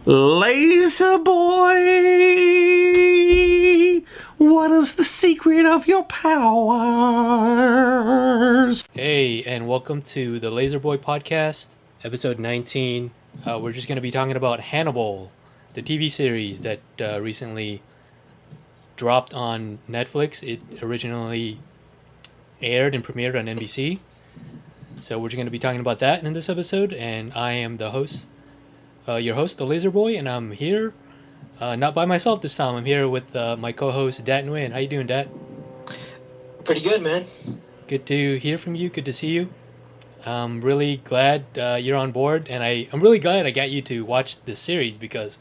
Lazerboy, what is the secret of your powers? Hey, and welcome to the Lazerboy podcast, episode 19. We're just going to be talking about Hannibal, the TV series that recently dropped on Netflix. It originally aired and premiered on NBC. So we're just going to be talking about that in this episode, and I am the host, your host, the Lazerboy, and I'm here, not by myself this time. I'm here with my co-host, Dat Nguyen. How you doing, Dat? Pretty good, man. Good to hear from you. Good to see you. I'm really glad you're on board, and I'm really glad I got you to watch this series because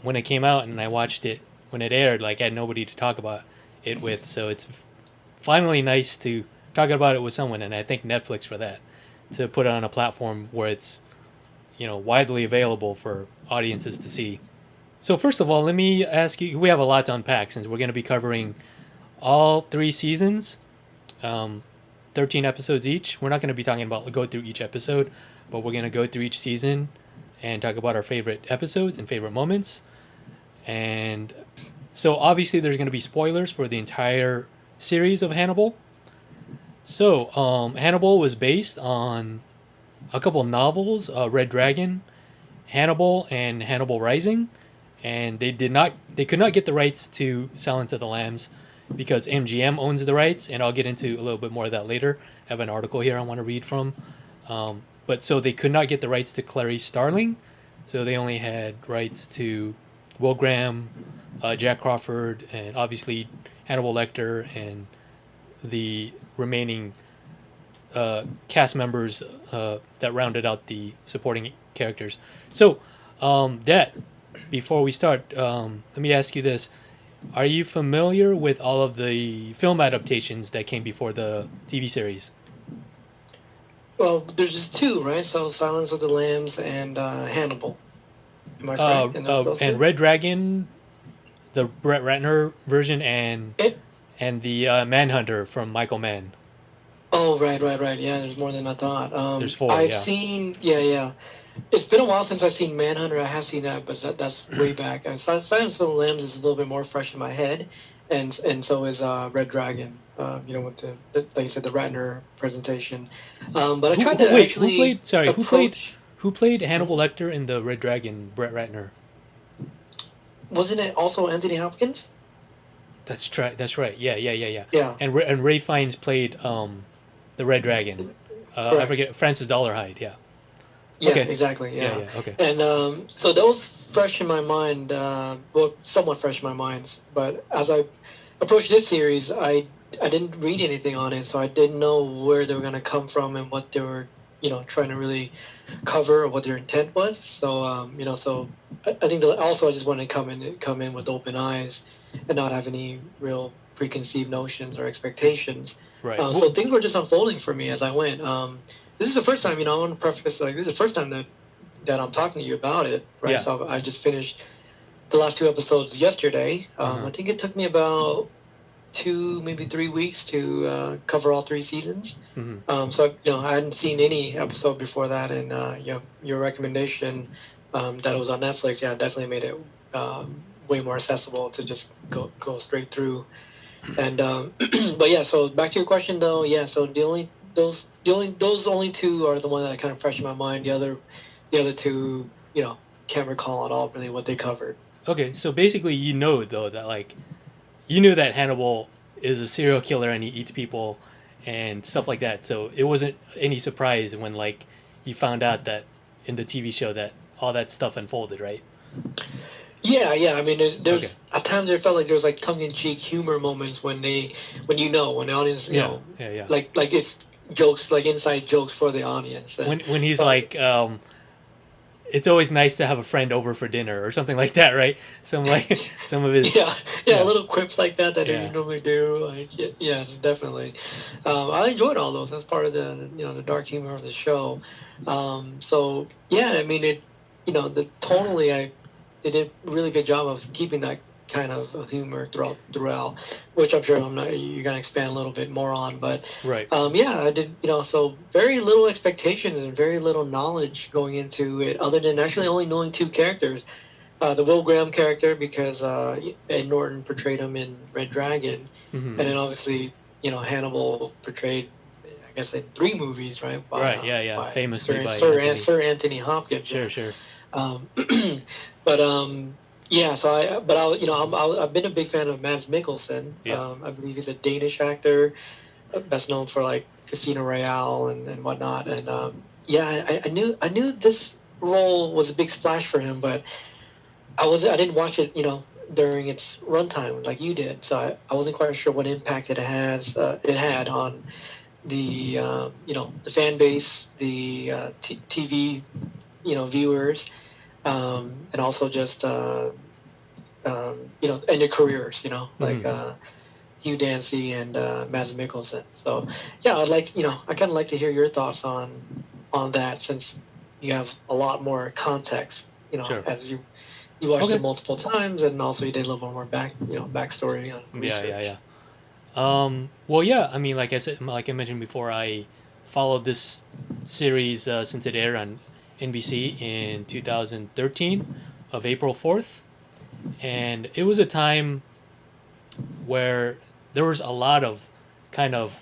when it came out and I watched it when it aired, like I had nobody to talk about it with, so it's finally nice to talk about it with someone, and I thank Netflix for that, to put it on a platform where it's widely available for audiences to see. So first of all, let me ask you. We have a lot to unpack since we're going to be covering all 3 seasons. 13 episodes each. We're not going to be talking about go through each episode, but we're going to go through each season and talk about our favorite episodes and favorite moments. And so obviously there's going to be spoilers for the entire series of Hannibal. So Hannibal was based on a couple novels, Red Dragon, Hannibal, and Hannibal Rising, and they could not get the rights to Silence of the Lambs because MGM owns the rights, and I'll get into a little bit more of that later. I have an article here I want to read from. But so they could not get the rights to Clarice Starling, so they only had rights to Will Graham, Jack Crawford, and obviously Hannibal Lecter and the remaining cast members that rounded out the supporting characters. So, before we start, let me ask you this. Are you familiar with all of the film adaptations that came before the TV series? Well, there's just 2, right? So Silence of the Lambs and Hannibal. Am I correct? And Red Dragon, the Brett Ratner version, and the Manhunter from Michael Mann. Oh, right. Yeah, there's more than I thought. There's 4, I've seen, yeah. It's been a while since I've seen Manhunter. I have seen that, but that's way back. Silence of the Lambs is a little bit more fresh in my head, and so is Red Dragon. With the like you said, the Ratner presentation. But I tried to actually. Who played Hannibal Lecter in the Red Dragon? Brett Ratner. Wasn't it also Anthony Hopkins? That's right. Yeah. Yeah. And Ray Fiennes played the Red Dragon. I forget, Francis Dollarhide. Yeah. Yeah, okay. Exactly. Yeah. Okay. And so that was fresh in my mind, somewhat fresh in my mind. But as I approached this series, I didn't read anything on it, so I didn't know where they were going to come from and what they were, trying to really cover or what their intent was. So, so I think that also I just wanted to come in with open eyes and not have any real preconceived notions or expectations. Right. So things were just unfolding for me as I went. This is the first time, I want to preface, this is the first time that I'm talking to you about it, right? Yeah. So I just finished the last 2 episodes yesterday. I think it took me about 2, maybe 3 weeks to cover all 3 seasons. Mm-hmm. So, I hadn't seen any episode before that, and your recommendation that it was on Netflix, definitely made it way more accessible to just go straight through. And but yeah, so back to your question though, so those only 2 are the ones that are kind of fresh in my mind. The other 2, can't recall at all really what they covered. Okay, so basically you know though that you knew that Hannibal is a serial killer and he eats people and stuff like that. So it wasn't any surprise when you found out that in the TV show that all that stuff unfolded, right? Yeah. I mean, there's okay. At times there felt like there was tongue-in-cheek humor moments when the audience, like it's jokes, like inside jokes for the audience. And, when he's it's always nice to have a friend over for dinner or something like that, right? Some of his little quips like that you normally do. Definitely. I enjoyed all those. That's part of the dark humor of the show. I mean it. Tonally, they did a really good job of keeping that kind of humor throughout, which I'm sure you're gonna expand a little bit more on. But Right. yeah, I did. So very little expectations and very little knowledge going into it, other than actually only knowing two characters. The Will Graham character, because Ed Norton portrayed him in Red Dragon, Hmm. and then obviously Hannibal portrayed, I guess, in three movies, right? Right. Yeah. Yeah. By Famously by Anthony. Sir Anthony Hopkins. Sure. Yeah. Sure. Um, but yeah. So I've been a big fan of Mads Mikkelsen. Yeah. I believe he's a Danish actor, best known for like Casino Royale and whatnot. And yeah, I knew this role was a big splash for him, but I didn't watch it, during its runtime like you did, so I wasn't quite sure what impact it had on the the fan base, the TV viewers, and also just and their careers, like Hugh Dancy and Mads Mikkelsen. So yeah, I kind of like to hear your thoughts on that, since you have a lot more context, Sure. as you watched Okay. it multiple times, and also you did a little bit more backstory on Yeah. research. Yeah. Yeah. Well, yeah. I mean, like I said, like I mentioned before, I followed this series since it aired on NBC in 2013 of April 4th, and it was a time where there was a lot of kind of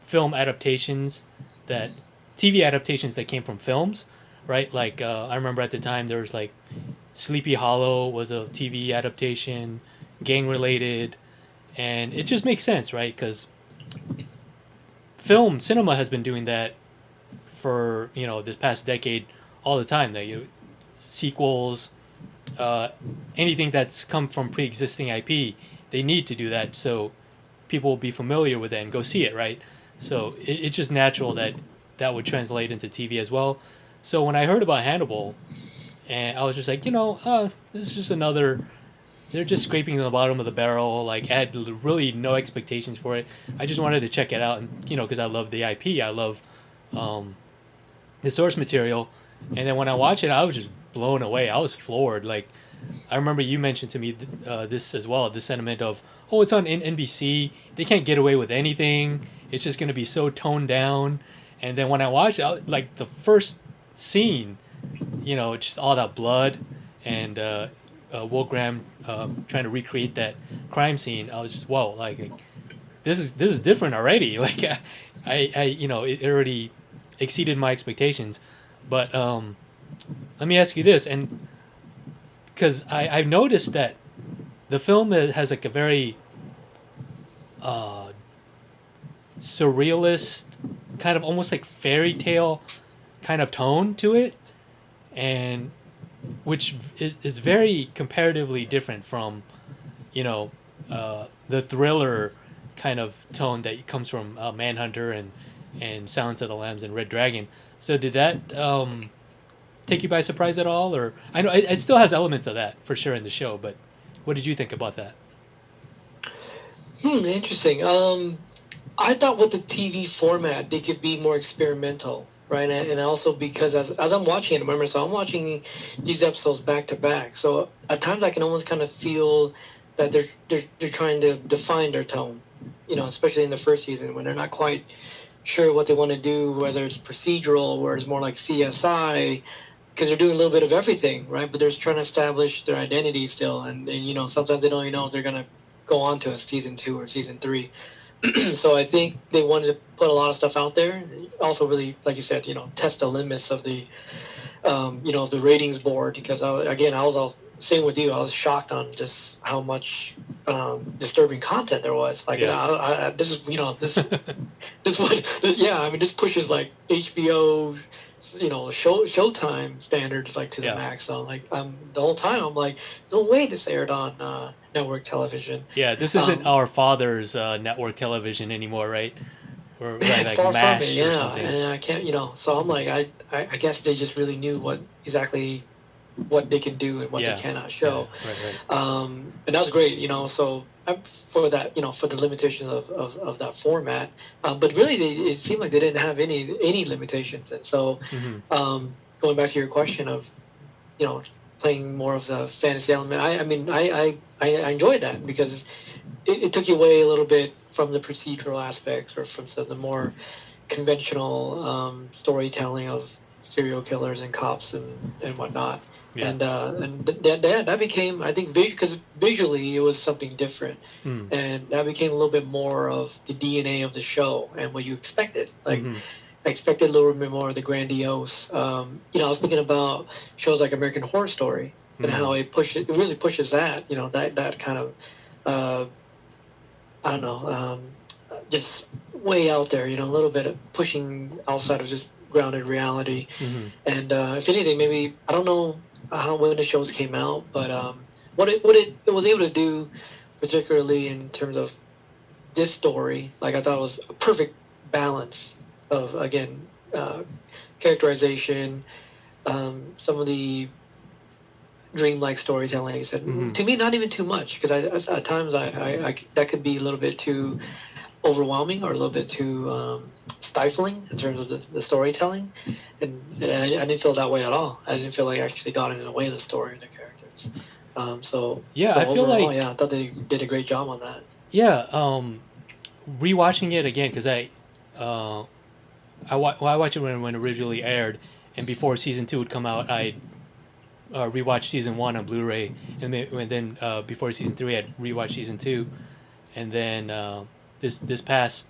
film adaptations that TV adaptations that came from films, right? Like I remember at the time there was like Sleepy Hollow was a TV adaptation, gang related, and it just makes sense, right? Because cinema has been doing that for this past decade all the time. That sequels, anything that's come from pre-existing IP, they need to do that so people will be familiar with it and go see it, right? So it's just natural that that would translate into TV as well. So when I heard about Hannibal, and I was just like, this is just another. They're just scraping the bottom of the barrel. Like, I had really no expectations for it. I just wanted to check it out, and because I love the IP, I love the source material. And then when I watched it, I was just blown away. I was floored. Like, I remember you mentioned to me this as well, the sentiment of, oh, it's on NBC. They can't get away with anything. It's just going to be so toned down. And then when I watched it, like the first scene, it's just all that blood and Will Graham trying to recreate that crime scene. I was just, whoa, like this is different already. Like it already exceeded my expectations. But let me ask you this, and because I've noticed that the film has like a very surrealist, kind of almost like fairy tale kind of tone to it, and which is very comparatively different from the thriller kind of tone that comes from Manhunter and Silence of the Lambs and Red Dragon. So did that take you by surprise at all? Or I know it still has elements of that for sure in the show, but what did you think about that? Interesting. I thought with the TV format, they could be more experimental, right? And also because as I'm watching it, remember, so I'm watching these episodes back to back. So at times I can almost kind of feel that they're trying to define their tone, especially in the first season when they're not quite sure what they want to do, whether it's procedural or it's more like CSI, because they're doing a little bit of everything, right? But they're just trying to establish their identity still, and sometimes they don't even know if they're gonna go on to a season 2 or season 3. So I think they wanted to put a lot of stuff out there. Also, really, like you said, test the limits of the, the ratings board. Because I was all same with you. I was shocked on just how much disturbing content there was. Like, Yeah. this is, this would, yeah. I mean, this pushes like HBO, Showtime standards like to the Yeah. max. So like, the whole time I'm like, no way this aired on network television. Yeah, this isn't our father's network television anymore, right? Or like Far from MASH it, or yeah. something. And I can't, so I'm like, I guess they just really knew exactly what they can do and what Yeah. they cannot show. Yeah, right. And that was great, so for that, for the limitations of that format. But really, it seemed like they didn't have any limitations. And so, Hmm. going back to your question of, playing more of the fantasy element. I enjoyed that because it took you away a little bit from the procedural aspects or from the more conventional storytelling of serial killers and cops and whatnot. Yeah. And that became, I think, because visually it was something different, and that became a little bit more of the DNA of the show and what you expected. Like, I expected a little bit more of the grandiose. I was thinking about shows like American Horror Story and how it really pushes that. That kind of, I don't know, just way out there. A little bit of pushing outside of just grounded reality. And if anything, maybe I don't know when the shows came out, but what it was able to do, particularly in terms of this story, like I thought it was a perfect balance of, again, characterization, some of the dreamlike storytelling. Like I said, to me, not even too much, because at times I that could be a little bit too overwhelming or a little bit too stifling in terms of the storytelling, and I didn't feel that way at all. I didn't feel like I actually got in the way of the story and the characters. I feel overall, like I thought they did a great job on that. Yeah, rewatching it again because I watched it when it originally aired, and before season 2 would come out, I rewatched season 1 on Blu-ray, and then before season 3, I'd rewatched season 2, and then this past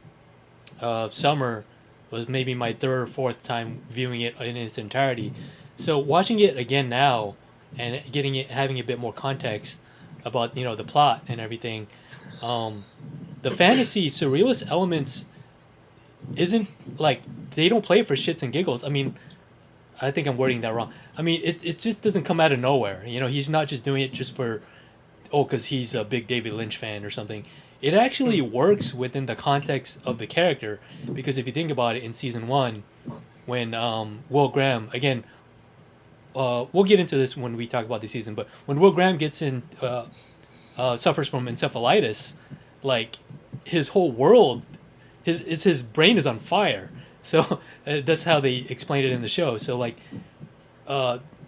summer was maybe my third or fourth time viewing it in its entirety. So watching it again now and having a bit more context about the plot and everything, the fantasy surrealist elements isn't like they don't play for shits and giggles. I mean, I think I'm wording that wrong. I mean, it just doesn't come out of nowhere. He's not just doing it just for because he's a big David Lynch fan or something. It actually works within the context of the character, because if you think about it, in season 1, when Will Graham, again, we'll get into this when we talk about the season, but when Will Graham suffers from encephalitis, like his whole world, his brain is on fire. So that's how they explained it in the show. So like,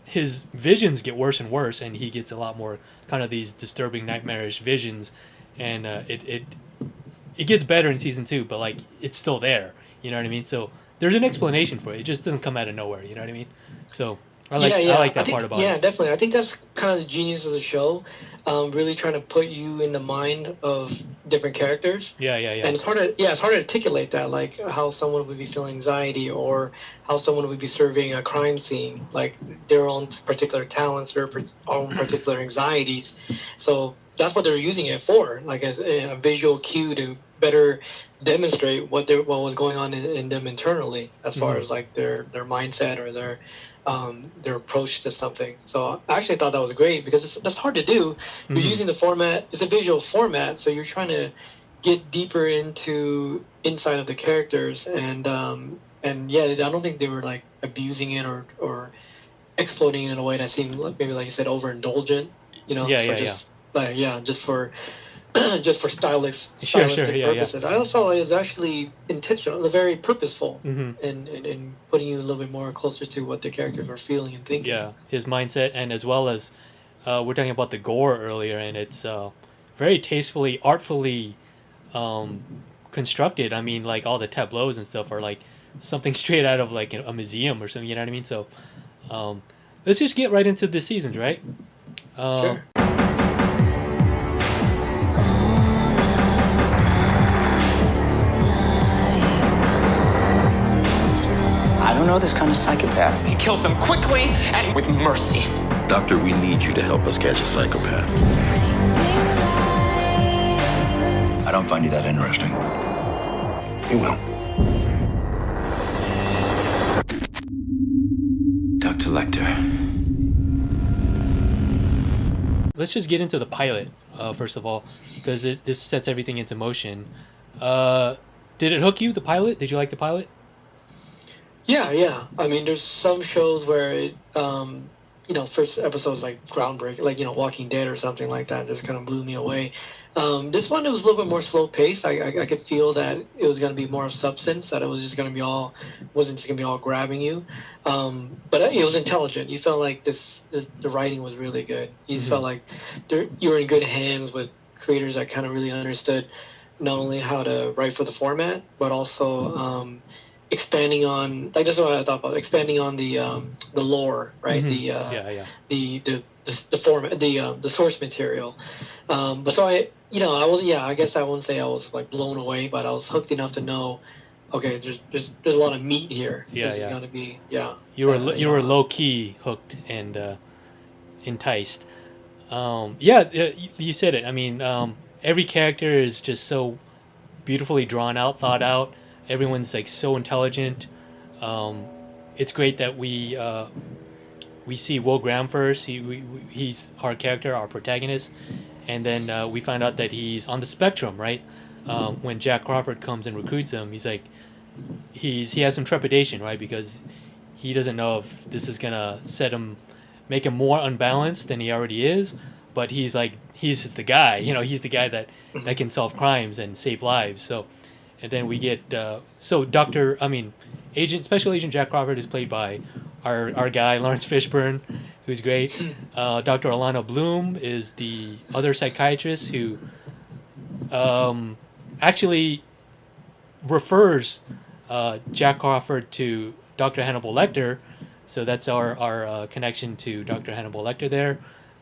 his visions get worse and worse, and he gets a lot more kind of these disturbing, nightmarish visions, and it gets better in season 2, but like it's still there. You know what I mean? So there's an explanation for it. It just doesn't come out of nowhere. You know what I mean? So I like that part about it. Yeah, definitely. I think that's kind of the genius of the show. Really trying to put you in the mind of different characters. Yeah. And it's hard to articulate that, like how someone would be feeling anxiety or how someone would be surveying a crime scene, like their own particular talents, their own particular anxieties. So that's what they're using it for, like a visual cue to better demonstrate what was going on in them internally, as far as like their mindset or their approach to something. So I actually thought that was great, because that's hard to do. You're using the format; it's a visual format, so you're trying to get deeper inside of the characters, and yeah, I don't think they were like abusing it or exploiting it in a way that seemed maybe, like you said, overindulgent. Just for stylistic purposes. I also thought it was actually intentional, very purposeful, in putting you a little bit more closer to what the characters are feeling and thinking. Yeah, his mindset, and as well as we're talking about the gore earlier, and it's very tastefully, artfully constructed. I mean, like all the tableaus and stuff are like something straight out of like a museum or something. You know what I mean? So let's just get right into the seasons, right? Sure. I don't know this kind of psychopath. He kills them quickly and with mercy. Doctor, we need you to help us catch a psychopath. I don't find you that interesting. You will. Dr. Lecter. Let's just get into the pilot, first of all, because this sets everything into motion. Did it hook you, the pilot? Did you like the pilot? Yeah. I mean, there's some shows where first episode was like groundbreaking, like Walking Dead or something like that. Just kind of blew me away. This one, it was a little bit more slow paced. I could feel that it was going to be more of substance. That it was just going to be wasn't just going to be all grabbing you. But it was intelligent. You felt like the writing was really good. You felt like you were in good hands with creators that kind of really understood not only how to write for the format, but also expanding on, like, that's what I thought about, expanding on the lore, right? The format, the source material. But so I was, I guess I won't say I was like blown away, but I was hooked enough to know, okay, there's a lot of meat here. This is gonna be, You were low key hooked and enticed. You said it. I mean, every character is just so beautifully drawn out, thought out. Everyone's like so intelligent. It's great that we see Will Graham first. He's our character, our protagonist, and then we find out that he's on the spectrum, right? When Jack Crawford comes and recruits him, he's like, he has some trepidation, right? Because he doesn't know if this is gonna make him more unbalanced than he already is. But he's the guy, he's the guy that can solve crimes and save lives. So, and then we get Special Agent Jack Crawford is played by our guy Lawrence Fishburne, who's great. Dr. Alana Bloom is the other psychiatrist who actually refers Jack Crawford to Dr. Hannibal Lecter. So that's our connection to Dr. Hannibal Lecter there.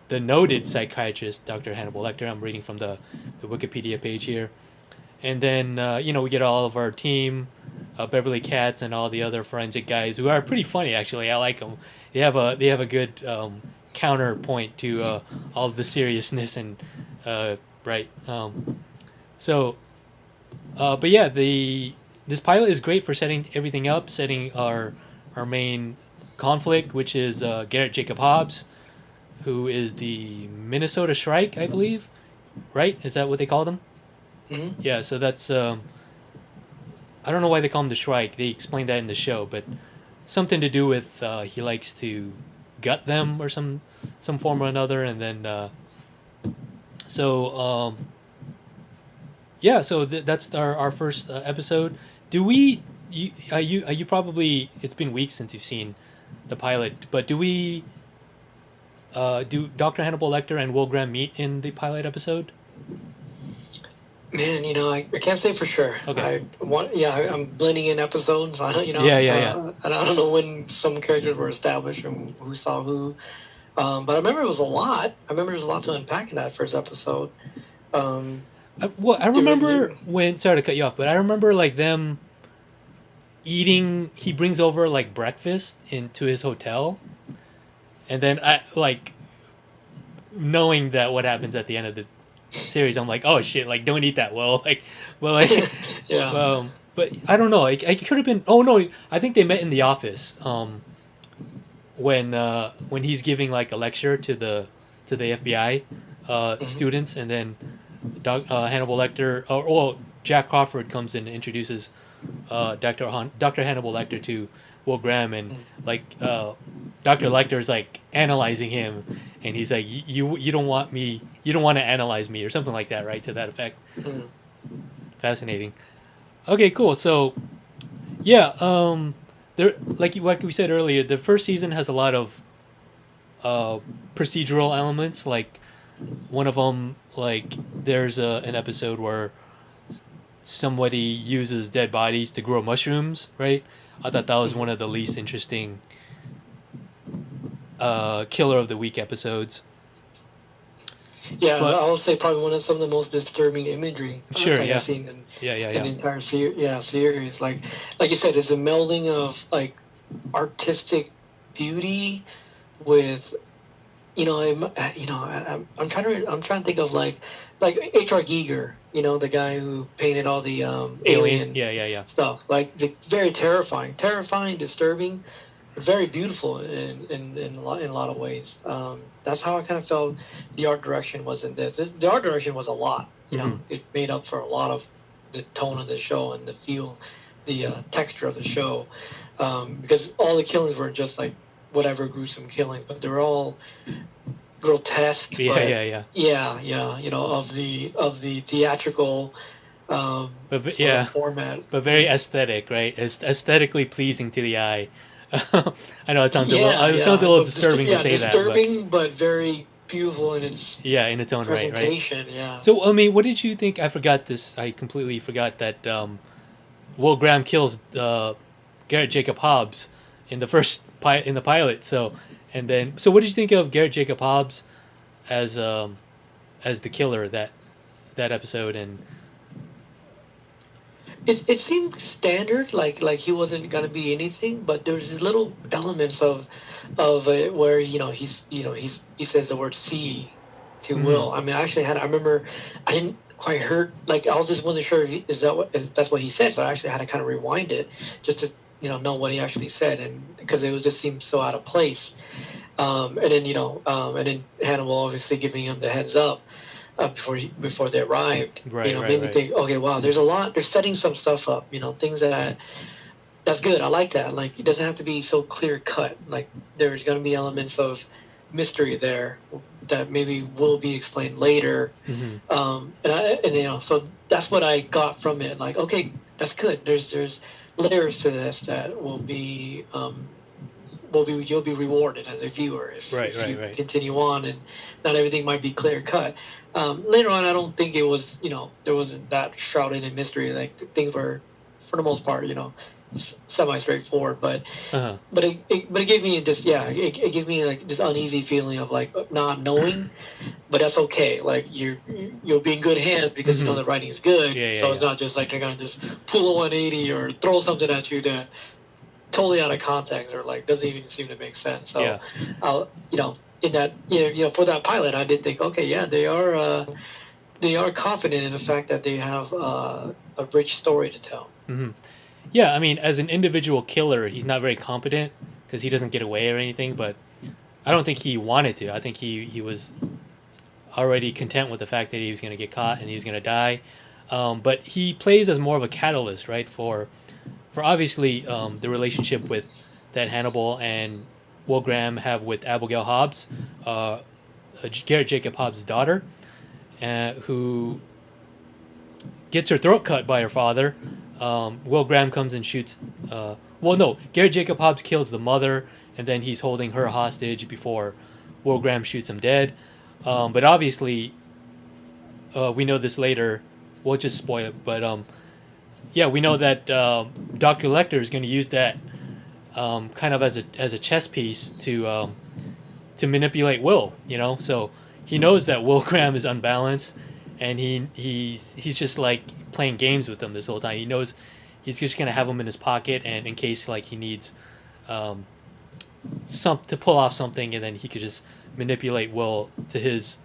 The noted psychiatrist, Dr. Hannibal Lecter. I'm reading from the Wikipedia page here. And then, we get all of our team, Beverly Katz and all the other forensic guys who are pretty funny, actually. I like them. They have a good counterpoint to all of the seriousness and, right. But yeah, this pilot is great for setting everything up, setting our main conflict, which is Garrett Jacob Hobbs, who is the Minnesota Shrike, I believe. Right? Is that what they call them? Mm-hmm. Yeah, so that's I don't know why they call him the Shrike. They explained that in the show, but something to do with he likes to gut them or some form or another, and then that's our first episode. Do we? You probably, it's been weeks since you've seen the pilot, but do we? Do Dr. Hannibal Lecter and Will Graham meet in the pilot episode? Man, I can't say for sure. Okay. I'm blending in episodes. I don't, and I don't know when some characters were established and who saw who. But I remember it was a lot. I remember there was a lot to unpack in that first episode. I remember when, sorry to cut you off, but I remember like them eating. He brings over like breakfast into his hotel, and then I like knowing that what happens at the end of the series, I'm like, oh shit, like don't eat that, yeah. But I don't know, like I could have been. Oh no, I think they met in the office. When he's giving like a lecture to the FBI students, and then Hannibal Lecter, Jack Crawford comes in and introduces Dr. Hannibal Lecter to Will Graham, and Dr. Lecter is like analyzing him, and he's like, you don't want to analyze me or something like that, right? To that effect. Fascinating. Okay, cool. So yeah, there, like we said earlier, the first season has a lot of procedural elements. Like one of them, like there's an episode where somebody uses dead bodies to grow mushrooms, right? I thought that was one of the least interesting Killer of the Week episodes. Yeah, but I would say probably one of some of the most disturbing imagery I've seen in the entire series. Like you said, it's a melding of like artistic beauty with, I'm trying to think of like H.R. Giger, the guy who painted all the alien stuff. Like very terrifying, disturbing, very beautiful in a lot of ways. That's how I kind of felt the art direction was in this. The art direction was a lot. It made up for a lot of the tone of the show and the feel, the texture of the show, because all the killings were just like whatever gruesome killings, but they're all grotesque. Yeah, but yeah. you know, of the theatrical sort of format. but very aesthetic, right? It's aesthetically pleasing to the eye. I know it sounds a little disturbing to say that, disturbing, but very beautiful in its yeah, in its own right, right? presentation. Yeah. So, I mean, what did you think? I forgot this. I completely forgot that Will Graham kills Garrett Jacob Hobbs in the in the pilot. So, what did you think of Garrett Jacob Hobbs as the killer that episode? And It seemed standard, like he wasn't gonna be anything, but there's little elements of it where he says the word "see" to Will. I mean, I remember I didn't quite heard, like I was just wasn't sure if that's what he said, so I actually had to kind of rewind it just to know what he actually said, and because it was just seemed so out of place. And then Hannibal obviously giving him the heads up. Before they arrived, right, made me think, okay, wow, there's a lot. They're setting some stuff up, things that's good. I like that. Like, it doesn't have to be so clear cut. Like, there's going to be elements of mystery there that maybe will be explained later. So that's what I got from it. Like, okay, that's good. There's layers to this that will be. You'll be rewarded as a viewer if you continue on, and not everything might be clear cut. Later on, I don't think it was, there wasn't that shrouded in mystery. Like, things were, for the most part, semi straightforward. But it gave me it gave me like this uneasy feeling of like not knowing, but that's okay. Like, you'll be in good hands because you know the writing is good. So it's not just like they're gonna just pull a 180 or throw something at you that totally out of context or like doesn't even seem to make sense. So I'll in that for that pilot I did think, okay, yeah, they are confident in the fact that they have a rich story to tell. Yeah, I mean, as an individual killer, he's not very competent because he doesn't get away or anything, but I don't think he wanted to. I think he was already content with the fact that he was going to get caught and he was going to die. But he plays as more of a catalyst, right, for obviously the relationship that Hannibal and Will Graham have with Abigail Hobbs, Garrett Jacob Hobbs' daughter, who gets her throat cut by her father. Will Graham comes and shoots. Garrett Jacob Hobbs kills the mother, and then he's holding her hostage before Will Graham shoots him dead. But obviously, we know this later. We'll just spoil it, but we know that Dr. Lecter is going to use that kind of as a chess piece to manipulate Will. So he knows that Will Graham is unbalanced, and he's just like playing games with him this whole time. He knows he's just going to have him in his pocket, and in case like he needs to pull off something, and then he could just manipulate Will to his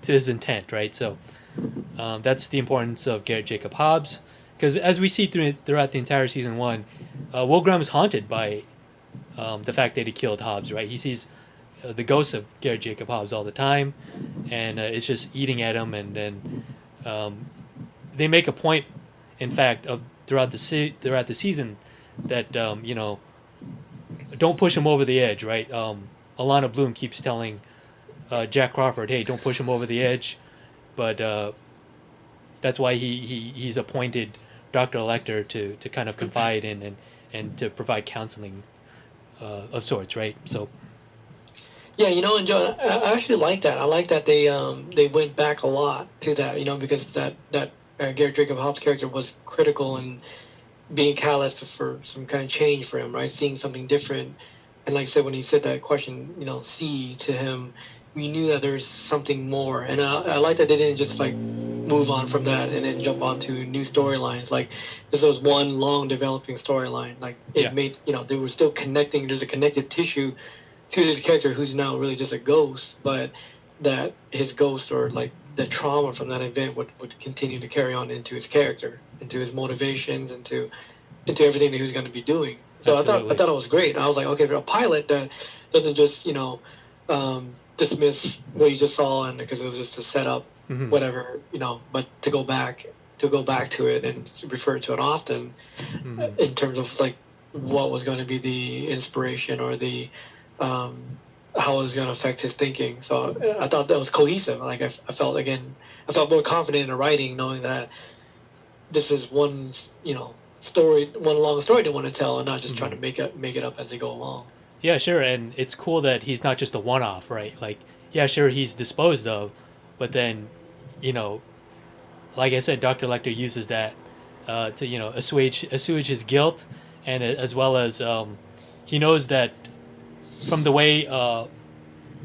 intent, right? So. That's the importance of Garrett Jacob Hobbs, because as we see throughout the entire season 1, Will Graham is haunted by the fact that he killed Hobbs, right? He sees the ghost of Garrett Jacob Hobbs all the time, and it's just eating at him. And then they make a point, in fact, of throughout the season that don't push him over the edge, right? Alana Bloom keeps telling Jack Crawford, hey, don't push him over the edge. But that's why he's appointed Dr. Lecter to kind of confide in and to provide counseling of sorts, right? So. Yeah, and Joe, I actually like that. I like that they went back a lot to that, because that Garrett Jacob Hobbs character was critical in being a catalyst for some kind of change for him, right? Seeing something different. And like I said, when he said that question, see to him, we knew that there's something more. And I like that they didn't just like move on from that and then jump onto new storylines. Like, this was one long developing storyline. Like, it made, they were still connecting. There's a connective tissue to this character who's now really just a ghost, but that his ghost or like the trauma from that event would continue to carry on into his character, into his motivations, into everything that he was going to be doing. So I thought it was great. I was like, okay, for a pilot that doesn't just, dismiss what you just saw and because it was just a setup, whatever, but to go back to it and refer to it often in terms of like what was going to be the inspiration or the how it was going to affect his thinking. So I thought that was cohesive. Like I felt again, I felt more confident in the writing, knowing that this is one story, one long story they want to tell, and not just trying to make it up as they go along. Yeah, sure, and it's cool that he's not just a one-off, right? Like, yeah, sure, he's disposed of, but then, like I said, Dr. Lecter uses that to assuage his guilt, and as well as he knows that from the way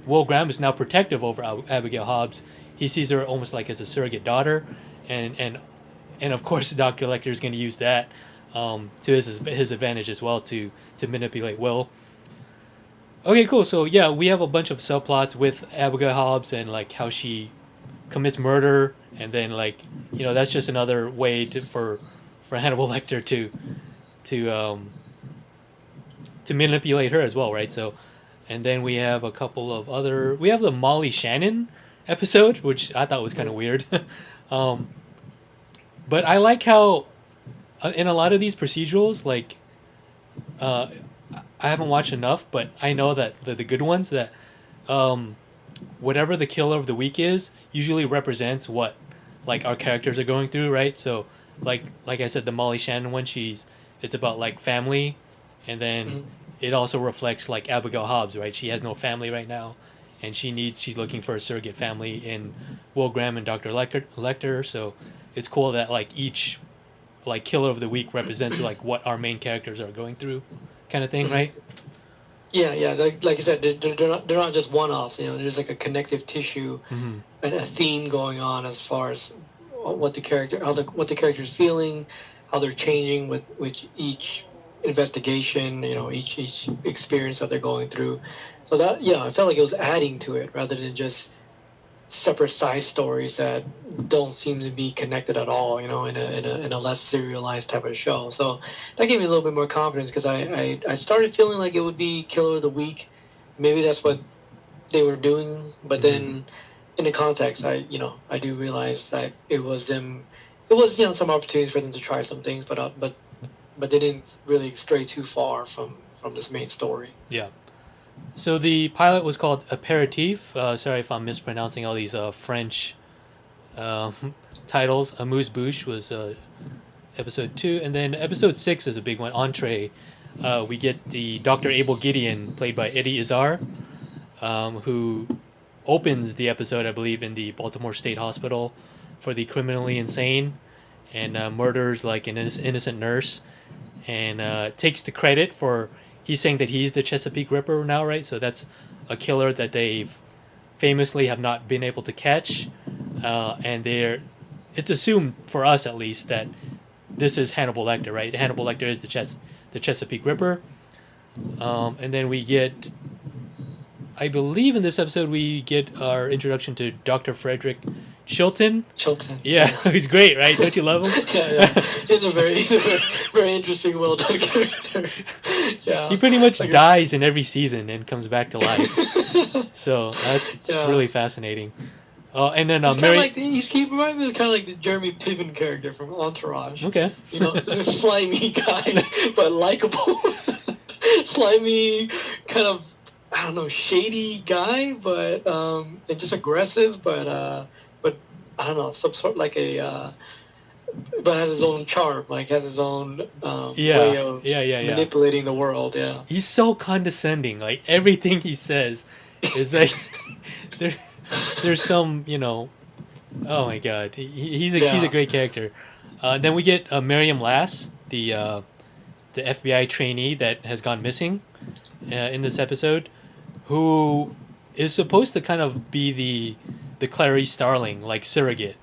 Will Graham is now protective over Abigail Hobbs, he sees her almost like as a surrogate daughter, and of course Dr. Lecter is going to use that to his advantage as well to manipulate Will. Okay, cool. So yeah, we have a bunch of subplots with Abigail Hobbs and like how she commits murder, and then like that's just another way for Hannibal Lecter to manipulate her as well, right? So, and then we have a couple of other. We have the Molly Shannon episode, which I thought was kind of weird, but I like how in a lot of these procedurals, like I haven't watched enough, but I know that the good ones that whatever the killer of the week is usually represents what like our characters are going through, right? So like I said, the Molly Shannon one, it's about like family, and then it also reflects like Abigail Hobbs, right? She has no family right now, and she's looking for a surrogate family in Will Graham and Dr. Lecter. So it's cool that like each like killer of the week represents like what our main characters are going through, kind of thing, right? Yeah. Like I said, they're not just one-offs. There's like a connective tissue and a theme going on as far as what the character's feeling, how they're changing with each investigation, each experience that they're going through. So that I felt like it was adding to it rather than just separate side stories that don't seem to be connected at all, in a less serialized type of show. So that gave me a little bit more confidence, because I started feeling like it would be Killer of the Week. Maybe that's what they were doing, but then in the context, I do realize that it was them. It was some opportunities for them to try some things, but they didn't really stray too far from this main story. Yeah. So the pilot was called Aperitif. Sorry if I'm mispronouncing all these French titles. Amuse Bouche was episode 2, and then episode 6 is a big one. Entree. We get the Dr. Abel Gideon, played by Eddie Izzar, who opens the episode, I believe, in the Baltimore State Hospital for the criminally insane, and murders like an innocent nurse, and takes the credit for. He's saying that he's the Chesapeake Ripper now, right? So that's a killer that they've famously have not been able to catch, and it's assumed, for us at least, that this is Hannibal Lecter, right? Hannibal Lecter is the Chesapeake Ripper, and then we get, I believe in this episode we get our introduction to Dr. Frederick Chilton. Yeah, he's great, right? Don't you love him? Yeah. He's a very interesting, well-done character. Yeah. He pretty much dies in every season and comes back to life. So that's really fascinating. And then Mary. He reminds me of kind of like the Jeremy Piven character from Entourage. Okay. Just a slimy guy, but likable. Slimy, kind of, I don't know, shady guy, but and just aggressive, but I don't know, some sort like but has his own charm, like has his own way of manipulating the world. Yeah. He's so condescending. Like everything he says is like there's some oh my god, he's a great character. Then we get Miriam Lass, the FBI trainee that has gone missing in this episode, who is supposed to kind of be the Clarice Starling like surrogate.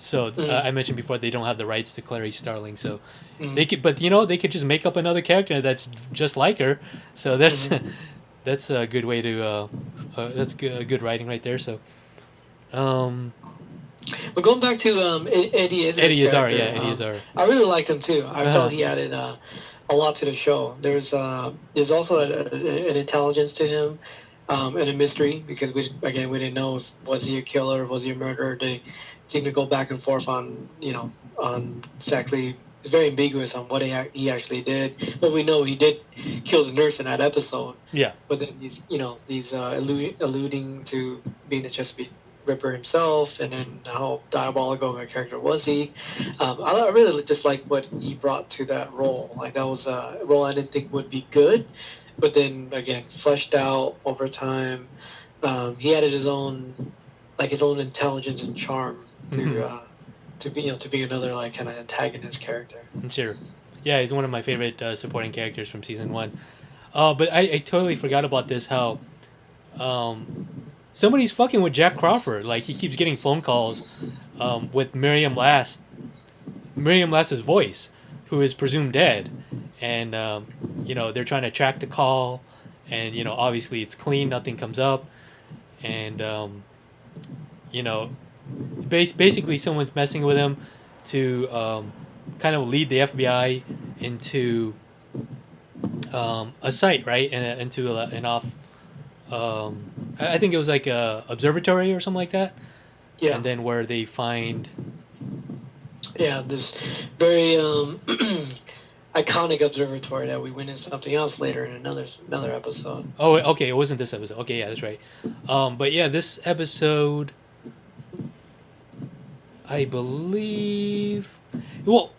So I mentioned before they don't have the rights to Clarice Starling, so they could, but they could just make up another character that's just like her. So that's a good way to that's good writing right there. So, but going back to Eddie Izzar, Eddie Izzar. I really liked him too. I thought he added a lot to the show. There's also an intelligence to him. And a mystery, because we didn't know if was he a killer, was he a murderer. They seem to go back and forth on exactly it's very ambiguous on what he actually did. But we know he did kill the nurse in that episode. Yeah. But then these alluding to being the Chesapeake Ripper himself, and then how diabolical of a character was he. I really just like what he brought to that role. Like that was a role I didn't think would be good, but then again fleshed out over time. He added his own intelligence and charm to be another like kind of antagonist character. Sure. Yeah, he's one of my favorite supporting characters from season 1. But I totally forgot about this, how somebody's fucking with Jack Crawford. Like, he keeps getting phone calls with Miriam Last's voice, who is presumed dead. And, they're trying to track the call. And, obviously it's clean, nothing comes up. And, basically someone's messing with him to kind of lead the FBI into a site, right? And into an off... I think it was like a observatory or something like that. Yeah. And then where they find... Yeah, this very iconic observatory that we went into something else later in another episode. Oh, okay, it wasn't this episode. Okay, yeah, that's right. But yeah, this episode, I believe... Well,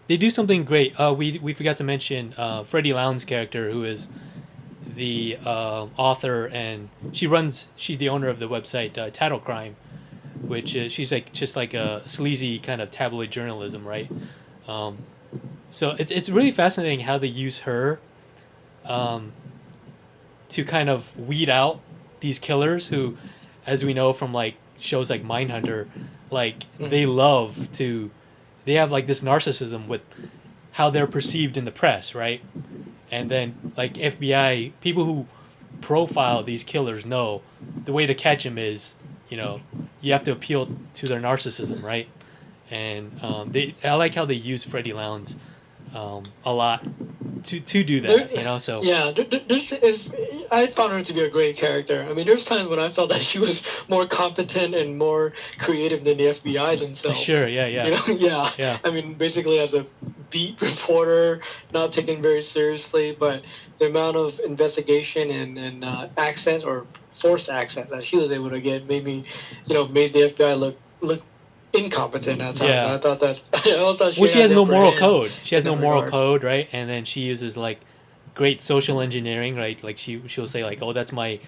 they do something great. We forgot to mention Freddie Lowndes' character, who is the author, and she's the owner of the website Tattle Crime, which is, she's like just like a sleazy kind of tabloid journalism, right? So it's really fascinating how they use her to kind of weed out these killers who, as we know from like shows like Mindhunter, like they have like this narcissism with how they're perceived in the press, right? And then like FBI people who profile these killers know the way to catch them is, you have to appeal to their narcissism, right? And I like how they use Freddie Lowndes a lot to do that, So yeah, I found her to be a great character. I mean, there's times when I felt that she was more competent and more creative than the FBI themselves. Sure, yeah. Yeah. I mean, basically as a beat reporter, not taken very seriously, but the amount of investigation and accents or forced accents that she was able to get made the FBI look incompetent at times. Yeah. I thought that. She has no moral code. She has no moral code, right? And then she uses like great social engineering, right? Like she'll say like, "Oh, that's my,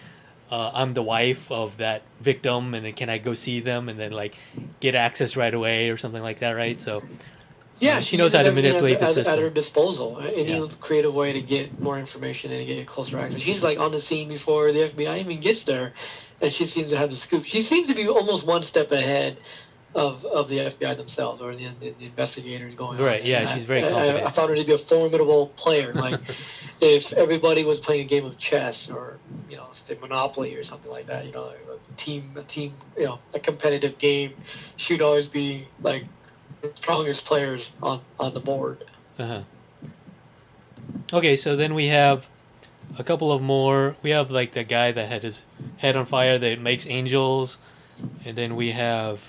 I'm the wife of that victim, and then can I go see them and then like get access right away or something like that, right?" So yeah, she knows how to manipulate the system at her disposal. Any creative way to get more information and get closer access. She's like on the scene before the FBI even gets there, and she seems to have the scoop. She seems to be almost one step ahead of the FBI themselves or the investigators going on. Right, yeah, she's very confident. I found her to be a formidable player. Like, if everybody was playing a game of chess or, say Monopoly or something like that, a team, a competitive game, she'd always be, like, the strongest players on the board. Uh-huh. Okay, so then we have a couple of more. We have, like, the guy that had his head on fire that makes angels. And then we have...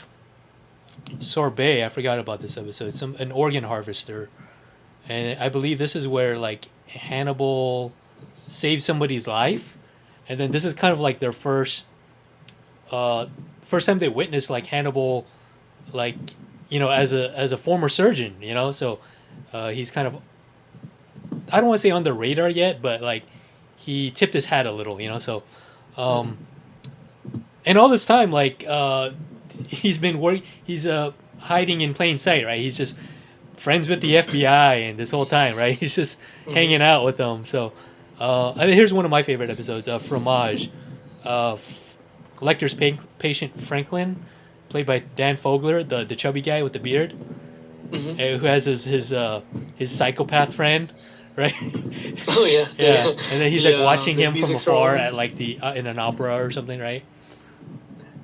Sorbet, I forgot about this episode. An organ harvester, and I believe this is where like Hannibal saves somebody's life, and then this is kind of like their first time they witness like Hannibal, like as a former surgeon, So he's kind of, I don't want to say on the radar yet, but like he tipped his hat a little, So, and all this time like. He's hiding in plain sight, right? He's just friends with the FBI and this whole time, right? He's just hanging out with them. So here's one of my favorite episodes, Fromage. Lecter's patient Franklin, played by Dan Fogler, the chubby guy with the beard, who has his psychopath friend, right? Oh yeah. Yeah. And then he's like watching him from afar at like in an opera or something, right?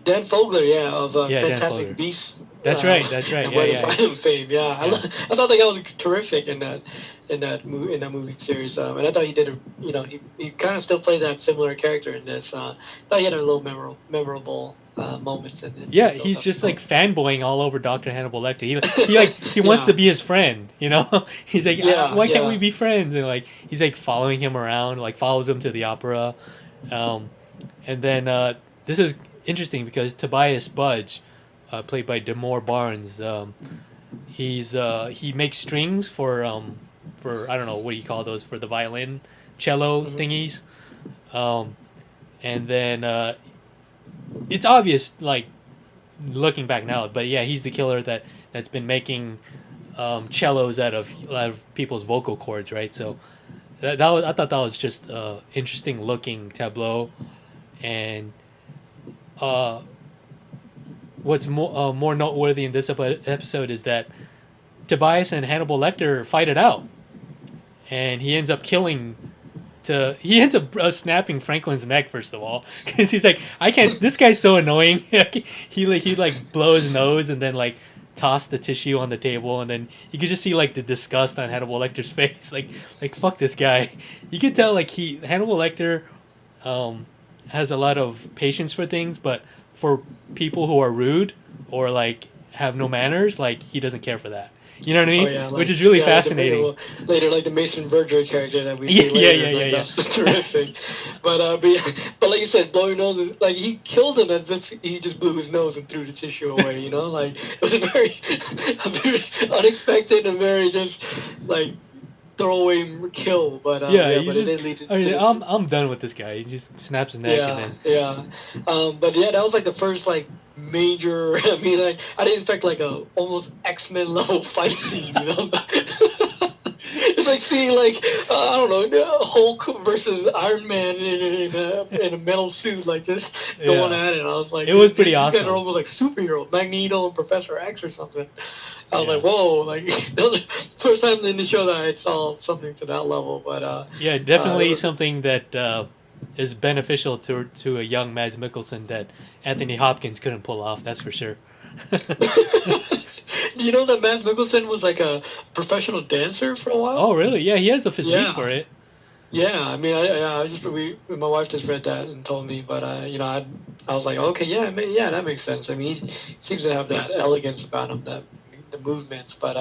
Dan Fogler, of Fantastic Beasts. That's right. And Where to Find Him fame. Yeah. I thought that guy was terrific in that movie series. And I thought he did he kind of still played that similar character in this. I thought he had a little memorable moments. Yeah, he's just like fanboying all over Dr. Hannibal Lecter. He wants to be his friend, you know? He's like, why can't we be friends? And like he's like following him around, like followed him to the opera. And then this is interesting because Tobias Budge, played by Demore Barnes, he makes strings for I don't know, what do you call those, for the violin, cello thingies. And then it's obvious, like looking back now, but yeah, he's the killer that's been making cellos out of people's vocal cords, right? So that was, I thought that was just interesting looking tableau. And what's more noteworthy in this episode is that Tobias and Hannibal Lecter fight it out, and he ends up snapping Franklin's neck, first of all, because he's like, I can't, this guy's so annoying. he like blow his nose and then like toss the tissue on the table, and then you could just see like the disgust on Hannibal Lecter's face, like fuck this guy. You could tell like Hannibal Lecter has a lot of patience for things, but for people who are rude or like have no manners, like he doesn't care for that. You know what I mean? Oh, yeah, like, which is really fascinating. Later, like the Mason Verger character that we see later. That's terrific. But like you said, blowing noses, like he killed him as if he just blew his nose and threw the tissue away. You know, like it was a very unexpected and very just like throwaway kill. But but it did lead to I'm done with this guy. He just snaps his neck and then but yeah, that was like the first like major. I mean, I didn't expect like a almost X-Men level fight scene, you know. It's like seeing like I don't know, Hulk versus Iron Man in a metal suit, like just going at it. I was like, it was pretty awesome. These guys are almost like superheroes, Magneto and Professor X or something. I was like, whoa, like that was the first time in the show that I saw something to that level. But yeah, definitely something that is beneficial to a young Mads Mikkelsen that Anthony Hopkins couldn't pull off. That's for sure. Do you know that Mads Mikkelsen was like a professional dancer for a while? Oh, really? Yeah, he has a physique for it. Yeah, I mean, my wife just read that and told me, but I was like, okay, yeah, that makes sense. I mean, he seems to have that elegance about him, the movements, but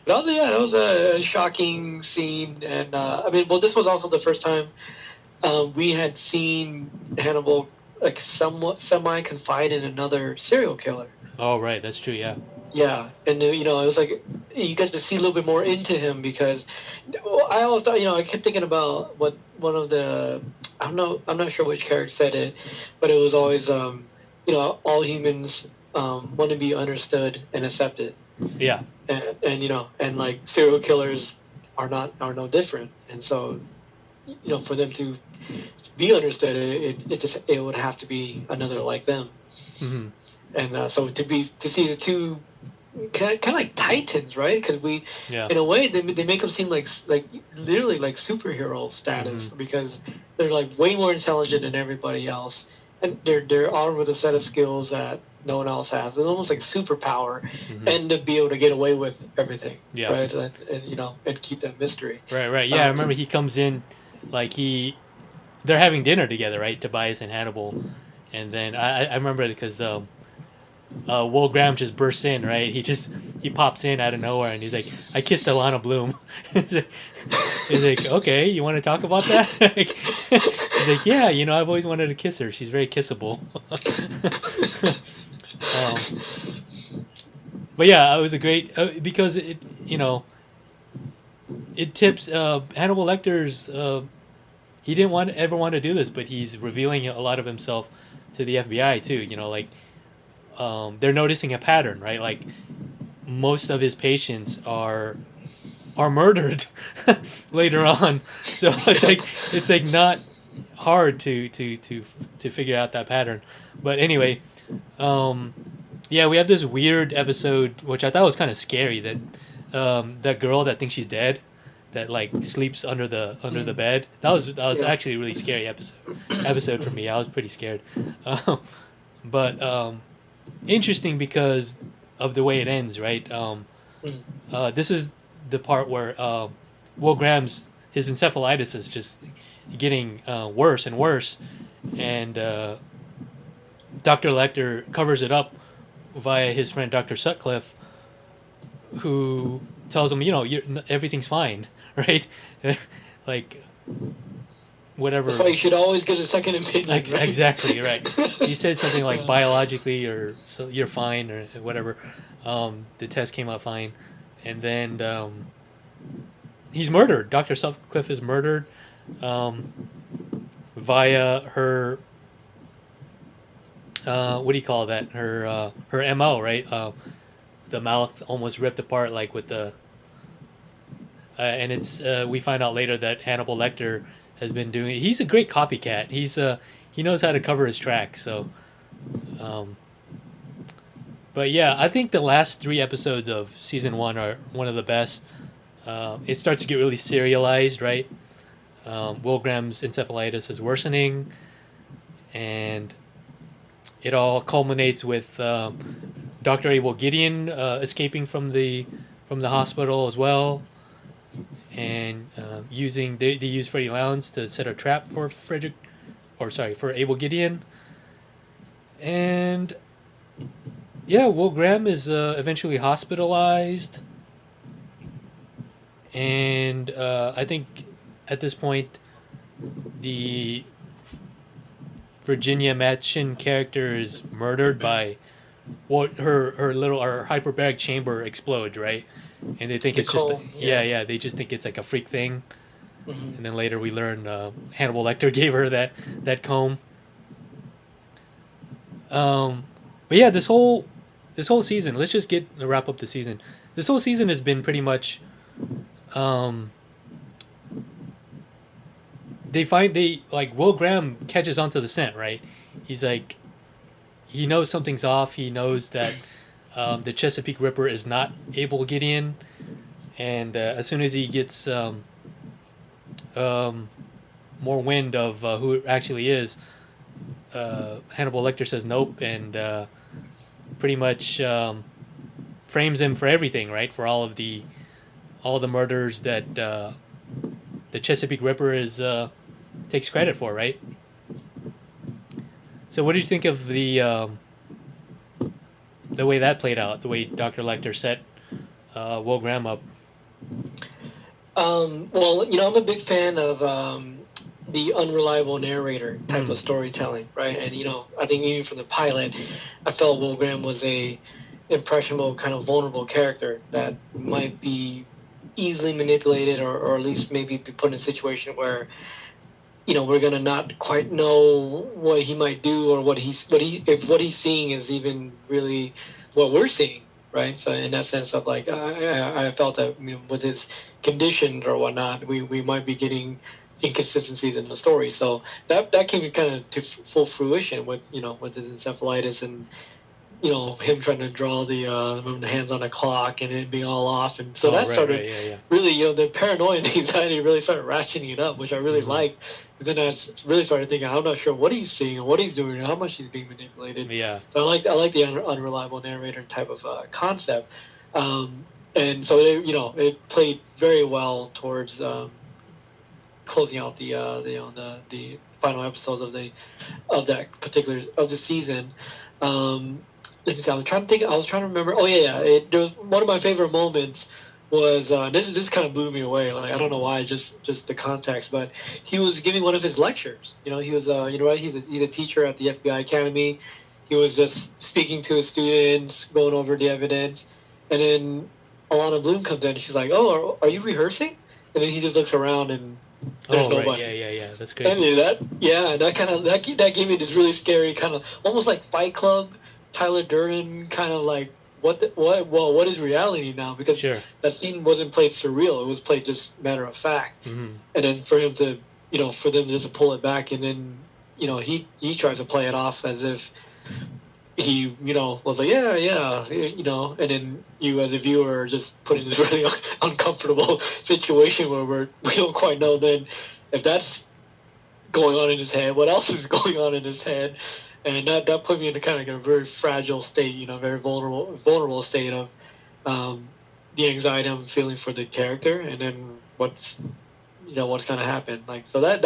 that was a shocking scene, and I mean, well, this was also the first time we had seen Hannibal like somewhat semi-confide in another serial killer. Oh, right, that's true, yeah. Yeah, and it was like you get to see a little bit more into him because I always thought, I kept thinking about what one of the, I'm not sure which character said it, but it was always all humans want to be understood and accepted. Yeah. And like serial killers are no different, and so for them to be understood, it would have to be another like them. Mm-hmm. And so to see the two kind of like titans, right? Because in a way, they make them seem like literally like superhero status, because they're like way more intelligent than everybody else, and they're armed with a set of skills that no one else has. It's almost like superpower, and to be able to get away with everything, right? And keep that mystery. Right. Yeah, I remember he comes in, like they're having dinner together, right? Tobias and Hannibal, and then I remember it because Will Graham just bursts in, right? He pops in out of nowhere, and he's like, "I kissed Alana Bloom." He's like, "Okay, you want to talk about that?" He's like, "Yeah, I've always wanted to kiss her. She's very kissable." But yeah, it was a great because it tips Hannibal Lecter's. He didn't ever want to do this, but he's revealing a lot of himself to the FBI too. They're noticing a pattern, right? Like most of his patients are murdered later on, so it's like not hard to figure out that pattern. But anyway, yeah, we have this weird episode which I thought was kind of scary, that that girl that thinks she's dead, that like sleeps under the bed. That was actually a really scary episode for me. I was pretty scared, but interesting because of the way it ends, right? This is the part where Will Graham's his encephalitis is just getting worse and worse, and Dr. Lecter covers it up via his friend Dr. Sutcliffe, who tells him, everything's fine, right? Like, whatever. That's why you should always get a second opinion. Right? Exactly, right. He said something like biologically or so you're fine or whatever. The test came out fine. And then he's murdered. Dr. Sutcliffe is murdered via her, what do you call that? Her MO, right? The mouth almost ripped apart, like with the... and it's we find out later that Hannibal Lecter has been doing... He's a great copycat. He knows how to cover his tracks, so... but yeah, I think the last 3 episodes of season 1 are one of the best. It starts to get really serialized, right? Will Graham's encephalitis is worsening, and it all culminates with Dr. Abel Gideon escaping from the hospital as well, and they use Freddie Lowndes to set a trap for for Abel Gideon, and yeah, Will Graham is eventually hospitalized, and I think at this point the Virginia Madsen character is murdered by her hyperbaric chamber explodes, right? And they think it's just they just think it's like a freak thing. Mm-hmm. And then later we learn Hannibal Lecter gave her that comb. But yeah, this whole season, let's just wrap up the season. This whole season has been pretty much Will Graham catches onto the scent, right? He's like, he knows something's off. He knows that the Chesapeake Ripper is not Abel Gideon, and as soon as he gets more wind of who it actually is, Hannibal Lecter says nope, and pretty much frames him for everything, right? For all the murders that the Chesapeake Ripper takes credit for, right? So what did you think of the way that played out, the way Dr. Lecter set Will Graham up? Well, I'm a big fan of the unreliable narrator type of storytelling, right? And, I think even from the pilot, I felt Will Graham was a impressionable, kind of vulnerable character that might be easily manipulated or at least maybe be put in a situation where, we're going to not quite know what he might do or if what he's seeing is even really what we're seeing, right? So in that sense of like, I felt that with his conditions or whatnot, we might be getting inconsistencies in the story. So that came kind of to full fruition with with his encephalitis and him trying to draw the hands on the clock and it being all off, and so started really the paranoia and the anxiety really started ratcheting it up, which I really liked. But then I really started thinking, I'm not sure what he's seeing and what he's doing and how much he's being manipulated. Yeah. So I like the unreliable narrator type of concept, and so it played very well towards closing out the final episodes of the season. Let me see, I was trying to remember. Oh yeah. There was one of my favorite moments was this kind of blew me away. Like I don't know why, just the context, but he was giving one of his lectures. He was he's a teacher at the FBI Academy. He was just speaking to his students, going over the evidence, and then Alana Bloom comes in. And she's like, "Oh, are you rehearsing?" And then he just looks around and there's nobody. Yeah. That's crazy. And that gave me this really scary kind of almost like Fight Club. Tyler Durden kind of like what is reality now, because that scene wasn't played surreal, it was played just matter of fact. And then for him to for them just to pull it back, and then he tries to play it off as if he was like and then you as a viewer are just put in this really uncomfortable situation where we don't quite know then if that's going on in his head, what else is going on in his head. And that put me in a kind of a very fragile state, very vulnerable state of the anxiety I'm feeling for the character, and then what's what's gonna happen. Like, so that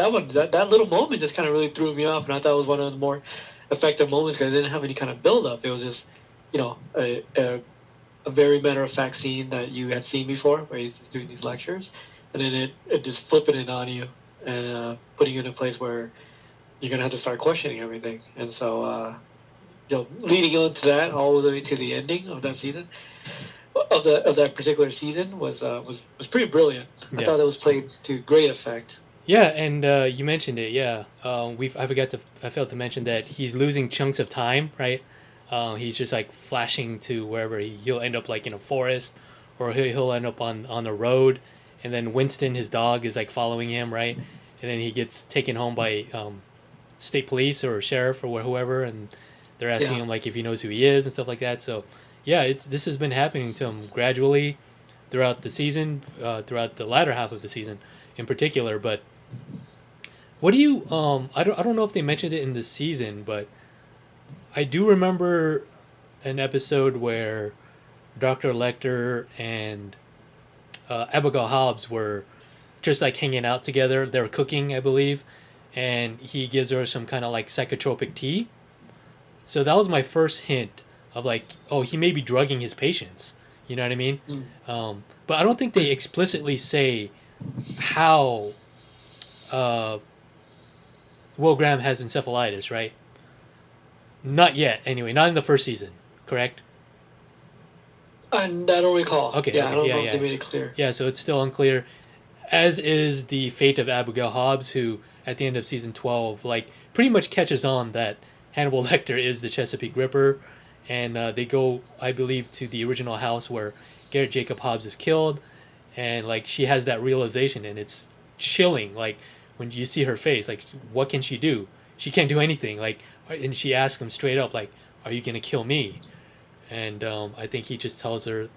little moment just kind of really threw me off, and I thought it was one of the more effective moments because it didn't have any kind of build up. It was just, a very matter of fact scene that you had seen before, where he's just doing these lectures, and then it just flipping it on you and putting you in a place where you're gonna have to start questioning everything. And so, leading on to that all the way to the ending of that season, of that particular season was pretty brilliant. I thought it was played to great effect. Yeah, and you mentioned it. Yeah, I failed to mention that he's losing chunks of time, right? He's just like flashing to wherever he'll end up, like in a forest, or he'll end up on a road, and then Winston, his dog, is like following him, right? And then he gets taken home by state police or sheriff or whoever, and they're asking him like if he knows who he is and stuff like that. So yeah, this has been happening to him gradually throughout the season, throughout the latter half of the season in particular. But what do you I don't know if they mentioned it in this season, but I do remember an episode where Dr. Lecter and Abigail Hobbs were just like hanging out together. They were cooking, I believe, and he gives her some kind of like psychotropic tea. So that was my first hint of like, oh, he may be drugging his patients. You know what I mean? But I don't think they explicitly say how Will Graham has encephalitis, right? Not yet, anyway. Not in the first season, correct? I don't recall. Okay. Yeah, I don't know if they made it clear. Yeah, so it's still unclear. As is the fate of Abigail Hobbs, who at the end of season 12, like, pretty much catches on that Hannibal Lecter is the Chesapeake Ripper, and they go, I believe, to the original house where Garrett Jacob Hobbs is killed, and like she has that realization, and it's chilling. Like when you see her face, like what can she do? She can't do anything. Like, and she asks him straight up, like, "Are you gonna kill me?" And I think he just tells her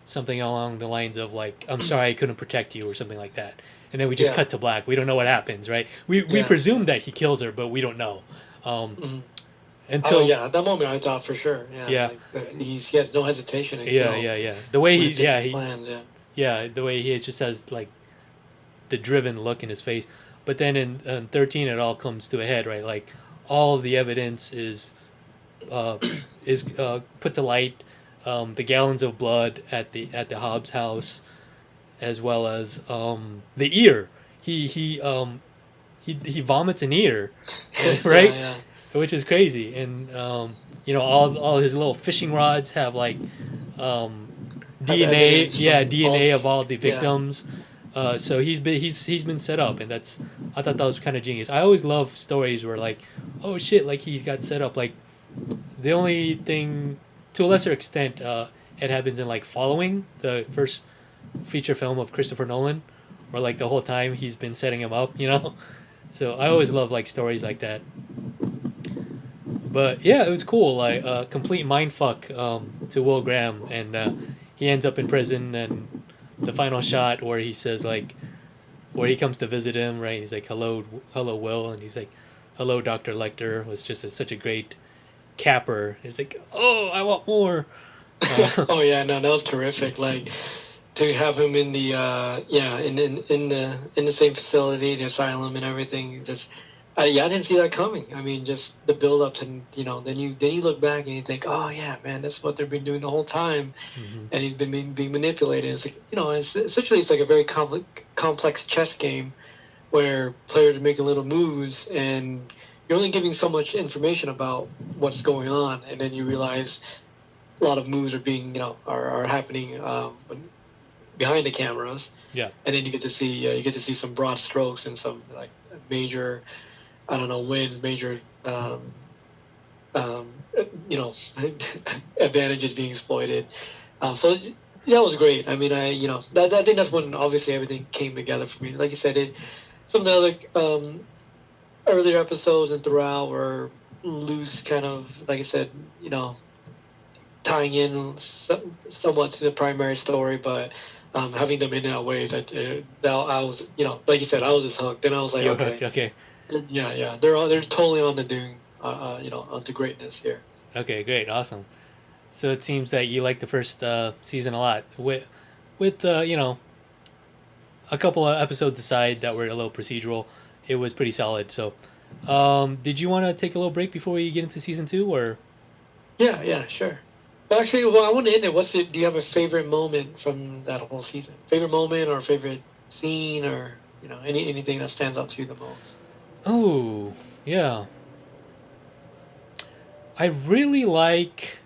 something along the lines of like, "I'm sorry I couldn't protect you," or something like that. And then we just cut to black. We don't know what happens, right? We presume that he kills her, but we don't know. Until at that moment I thought for sure. Like, he has no hesitation. The way he plans, the way he just has like the driven look in his face. But then in 13 it all comes to a head, right? Like all of the evidence is put to light. The gallons of blood at the Hobbs house, as well as the ear. He vomits an ear, right? Which is crazy. And all his little fishing rods have like DNA, DNA of all the victims. So he's been set up, and I thought that was kind of genius. I always love stories where like, oh shit, like he's got set up. Like the only thing, to a lesser extent, it happens in like Following, the first feature film of Christopher Nolan, where like the whole time he's been setting him up, So I always love like stories like that. But yeah, it was cool, like complete mindfuck to Will Graham, and he ends up in prison, and the final shot where he says like, where he comes to visit him, right? He's like, hello Will, and he's like, hello Dr. Lecter, was just such a great capper. He's like, oh, I want more. Oh yeah, no, that was terrific. Like to have him in the in the same facility, the asylum, and everything. Just I didn't see that coming. I mean, just the build up, and then you look back and you think, oh yeah, man, that's what they've been doing the whole time, and he's been being manipulated. It's like essentially it's like a very complex chess game where players are making little moves, and you're only giving so much information about what's going on, and then you realize a lot of moves are being are happening behind the cameras. Yeah. And then you get to see some broad strokes and some like major, I don't know, wins, major advantages being exploited. So that was great. I mean, I think that's when obviously everything came together for me. Like you said, some of the other earlier episodes and throughout were loose, kind of like I said, tying in somewhat to the primary story, but having them in that way that I was, like you said, I was just hooked. Then I was like, okay, yeah, they're totally on to doing, on to greatness here. Okay, great, awesome. So it seems that you like the first season a lot. With a couple of episodes aside that were a little procedural, it was pretty solid. So, did you want to take a little break before we get into season 2, or? Yeah, sure. But actually, well, I want to end it. Do you have a favorite moment from that whole season? Favorite moment or favorite scene or, anything that stands out to you the most? Oh, yeah. I really like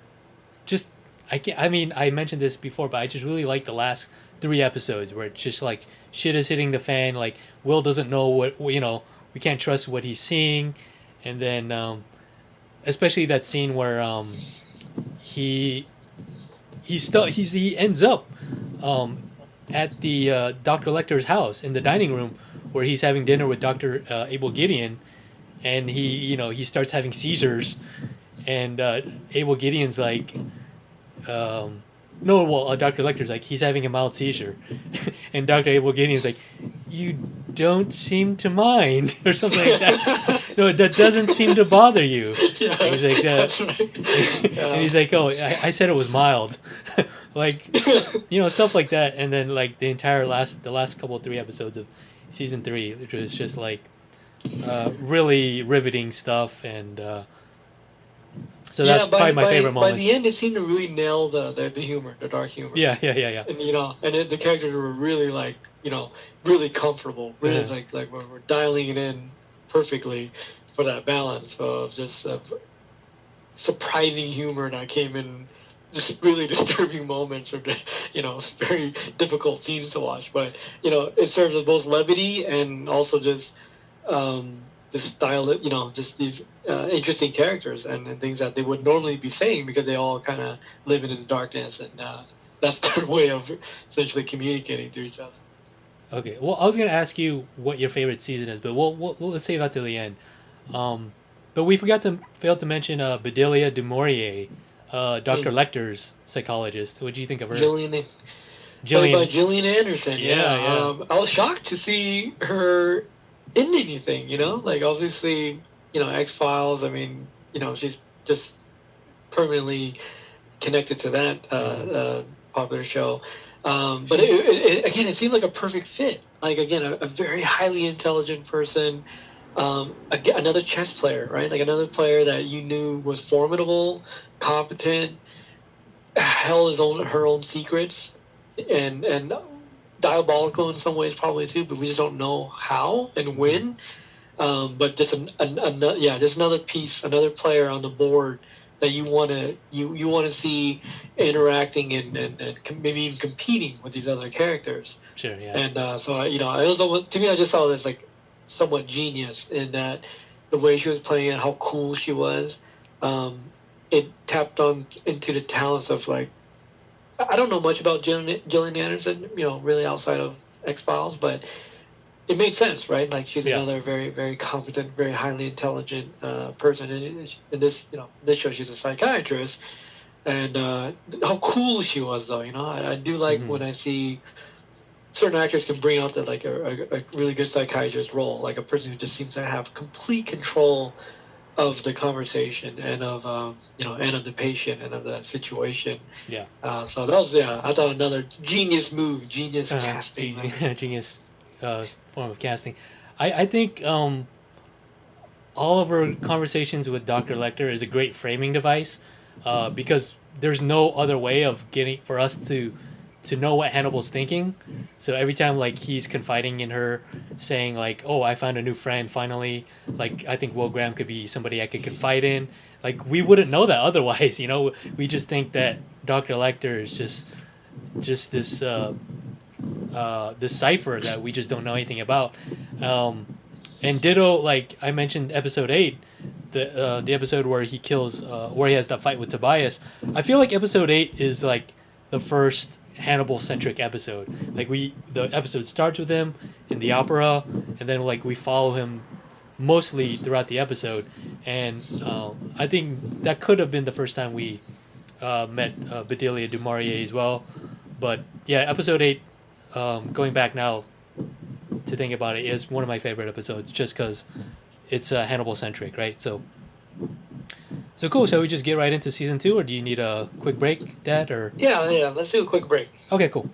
just I mean, I mentioned this before, but I just really like the last 3 episodes where it's just like shit is hitting the fan. Like Will doesn't know we can't trust what he's seeing, and then especially that scene where he he ends up at the Dr. Lecter's house in the dining room where he's having dinner with Dr. Abel Gideon, and he starts having seizures, and Abel Gideon's like, no, well, Dr. Lecter's like, he's having a mild seizure, and Dr. Abel Gideon's like, you don't seem to mind, or something like that. No, that doesn't seem to bother you. Yeah, and he's like, that's right. and he's like, oh, I said it was mild, like, stuff like that. And then like the last couple 3 episodes of season 3, which was just like really riveting stuff, and so that's probably my favorite moments. By the end, it seemed to really nail the humor, the dark humor. Yeah. And the characters were really like, really comfortable. Really like we're dialing it in perfectly for that balance of just surprising humor that came in just really disturbing moments, or very difficult scenes to watch. But it serves as both levity and also just this style, just these interesting characters and things that they would normally be saying, because they all kind of live in this darkness, and that's their way of essentially communicating to each other. Okay, well, I was gonna ask you what your favorite season is, but let's save that to the end. But we failed to mention Bedelia du Maurier, Dr. Lecter's psychologist. What do you think of her? Played by Gillian Anderson. Yeah. I was shocked to see her in anything. Like obviously, X-Files. I mean, she's just permanently connected to that popular show. But it seemed like a perfect fit. Like again, a very highly intelligent person. Another chess player, right? Like another player that you knew was formidable, competent, held her own secrets, and diabolical in some ways probably too. But we just don't know how and when. But just just another piece, another player on the board that you want to see interacting and maybe even competing with these other characters. Sure, yeah. And so it was, to me, I just saw this like somewhat genius in that the way she was playing it, how cool she was. It tapped on into the talents of like, I don't know much about Gillian Anderson, really outside of X-Files, but it made sense, right? Like she's another very, very competent, very highly intelligent person. And in this show, she's a psychiatrist, and how cool she was, though. I do like when I see certain actors can bring out that like a really good psychiatrist role, like a person who just seems to have complete control of the conversation and of and of the patient and of the situation. Yeah. So that was I thought another genius move, genius casting, genius form of casting. I think all of her conversations with Dr. Lecter is a great framing device, because there's no other way of getting for us to know what Hannibal's thinking. So every time like he's confiding in her, saying like, oh, I found a new friend finally, like I think Will Graham could be somebody I could confide in, like we wouldn't know that otherwise. We just think that Dr. Lecter is just this this cipher that we just don't know anything about. And ditto, like I mentioned episode 8, the episode where he kills where he has that fight with Tobias. I feel like episode 8 is like the first Hannibal centric episode. Like the episode starts with him in the opera, and then like we follow him mostly throughout the episode, and I think that could have been the first time we met Bedelia du Maurier as well. But yeah, episode 8, going back now to think about it, is one of my favorite episodes just because it's Hannibal centric, right? So cool. Shall we just get right into season 2, or do you need a quick break, Dad? Or yeah, let's do a quick break. Okay, cool.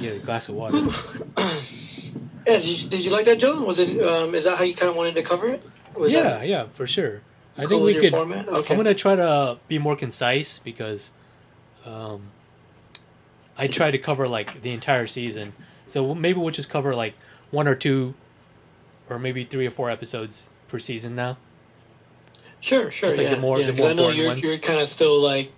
get a glass of water. Yeah, did you like that, Joe? Was it? Is that how you kind of wanted to cover it? Was that Yeah, for sure. I cool think with we your could. format? Okay. I'm gonna try to be more concise because I try to cover like the entire season. So maybe we'll just cover like one or two, or maybe 3 or 4 episodes per season now. Sure, Just like yeah. the more yeah, 'cause I know important ones. you're kind of still like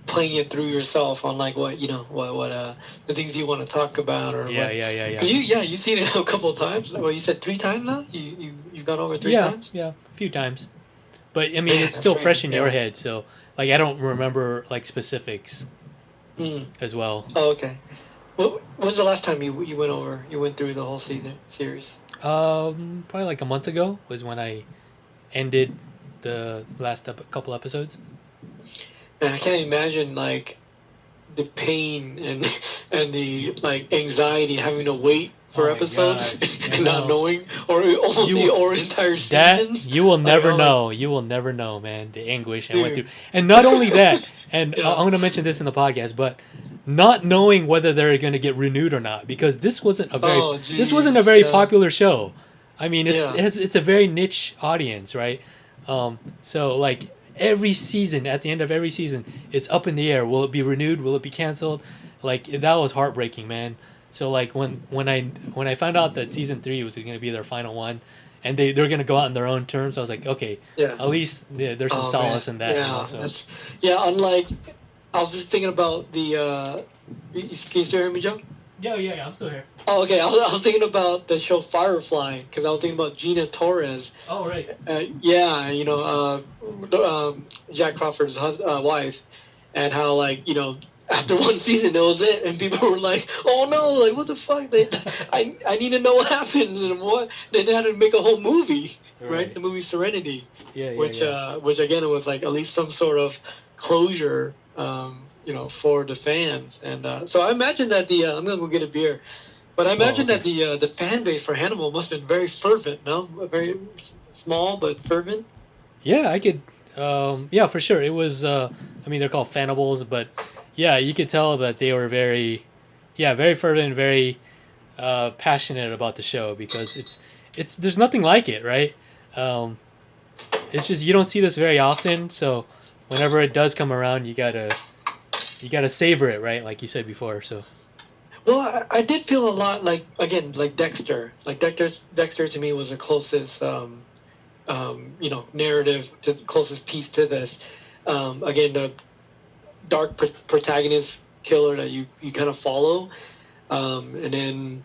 playing it through yourself on like what the things you want to talk about or Yeah, what. yeah. 'Cause you've seen it a couple of times. Well, you said 3 times now. You've gone over three Yeah, times. yeah, a few times. But I mean, Man, it's that's still crazy, fresh in your yeah. head, so like I don't remember like specifics Mm. as well. Oh, okay. What was the last time you went through the whole series? Probably like a month ago was when I ended the last couple episodes. Man, I can't imagine like the pain and and the like anxiety having to wait for Oh my episodes God, I and not know. knowing or almost You- or entire That seasons. you will never I'm know. You will never know, man. The anguish I went Dude. through, and not only that. And Yeah. I'm going to mention this in the podcast, but not knowing whether they're going to get renewed or not, because this wasn't a very Oh, this wasn't a very yeah. popular show. I mean, Yeah. it's a very niche audience, right? So like every season, at the end of every season, it's up in the air. Will it be renewed? Will it be canceled? Like that was heartbreaking, man. So like when I found out that season 3 was going to be their final one, and they're going to go out on their own terms, I was like, okay, Yeah. at least there's some Oh, solace man. in that. Yeah, You know, so. unlike I was just thinking about the. Can you still hear me, Joe? Yeah, I'm still here. Oh, okay. I was thinking about the show Firefly because I was thinking about Gina Torres. Oh right. Yeah, Jack Crawford's wife, and how like after one season that was it, and people were like, "Oh no, like what the fuck? I need to know what happens and what." They had to make a whole movie, right? The movie Serenity, Yeah, which again it was like at least some sort of closure, for the fans, and so I imagine that I'm gonna go get a beer. But I imagine that the fan base for Hannibal must have been very fervent, no? Very small but fervent. Yeah, I could. Yeah, for sure. It was. I mean, they're called Fannibals, but yeah, you could tell that they were very fervent, very passionate about the show because it's there's nothing like it, right? It's just you don't see this very often, so whenever it does come around, you gotta savor it, right? Like you said before. So. Well, I did feel a lot like Dexter. Like Dexter to me was the closest, narrative to closest piece to this. Again, the dark protagonist killer that you kind of follow, and then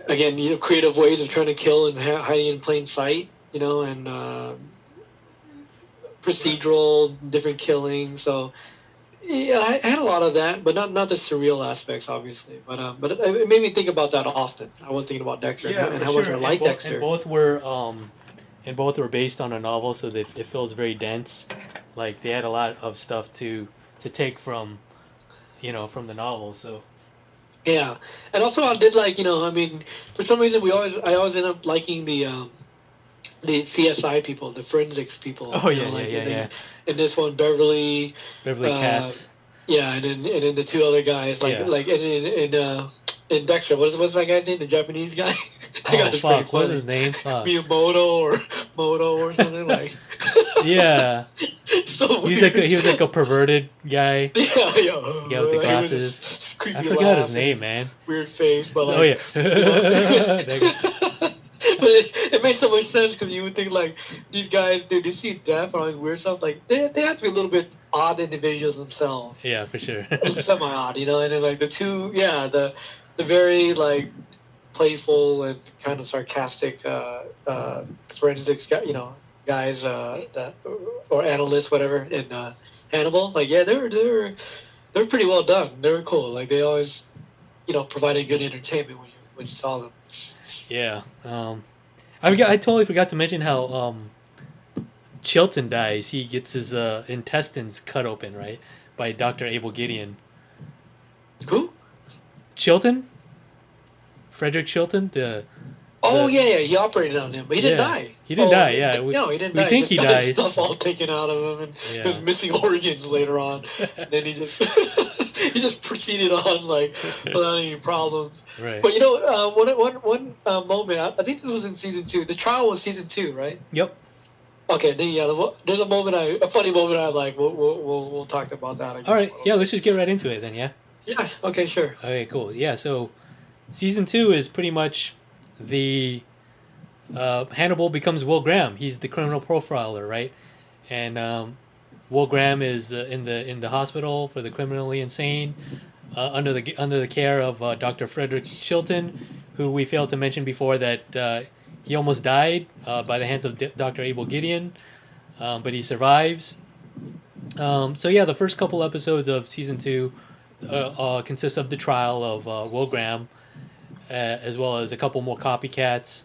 again, creative ways of trying to kill and hiding in plain sight. And procedural, different killings. So. Yeah, I had a lot of that, but not the surreal aspects, obviously. But it made me think about that often. I was thinking about Dexter and how much I like Dexter. And both were based on a novel, so it feels very dense. Like they had a lot of stuff to take from the novel. So. Yeah, and also I did like I mean, for some reason I always end up liking the CSI people, the forensics people. Oh yeah, yeah. In this one, Beverly Katz. Yeah, and then the two other guys, in Dexter, what's that guy's name? The Japanese guy. What's his name? Fuck. Miyamoto or something like. Yeah. So he was like a perverted guy. Yeah, with the glasses. I forgot his name, man. Weird face, but like. Oh yeah. But it makes so much sense because you would think like these guys, dude, they see death and all this weird stuff. Like they have to be a little bit odd individuals themselves. Yeah, for sure. Semi odd, and then like the two, the very like playful and kind of sarcastic forensics guys that or analysts, whatever, in Hannibal. Like they're pretty well done. They were cool. Like they always provided good entertainment when you saw them. Yeah. I totally forgot to mention how Chilton dies. He gets his intestines cut open, right, by Dr. Abel Gideon. Who? Chilton? Frederick Chilton, the Oh yeah, he operated on him, but he didn't Yeah. die. He didn't die, yeah. No, he didn't We die. think He he just got dies. his stuff all taken out of him, and Yeah. he was missing organs later on. And then he just he just proceeded on like without any problems. Right. But one moment, I think this was in season 2. The trial was season 2, right? Yep. Okay, then there's a moment a funny moment I like. We'll talk about that. I guess, All right. Yeah, let's just get right into it then, yeah? Yeah. Okay. Sure. Okay, cool. Yeah, so season 2 is pretty much the Hannibal becomes Will Graham. He's the criminal profiler, right? And Will Graham is in the hospital for the criminally insane, under the care of Dr. Frederick Chilton, who we failed to mention before that he almost died by the hands of Dr. Abel Gideon, but he survives. So yeah, the first couple episodes of season 2 consists of the trial of Will Graham, as well as a couple more copycats,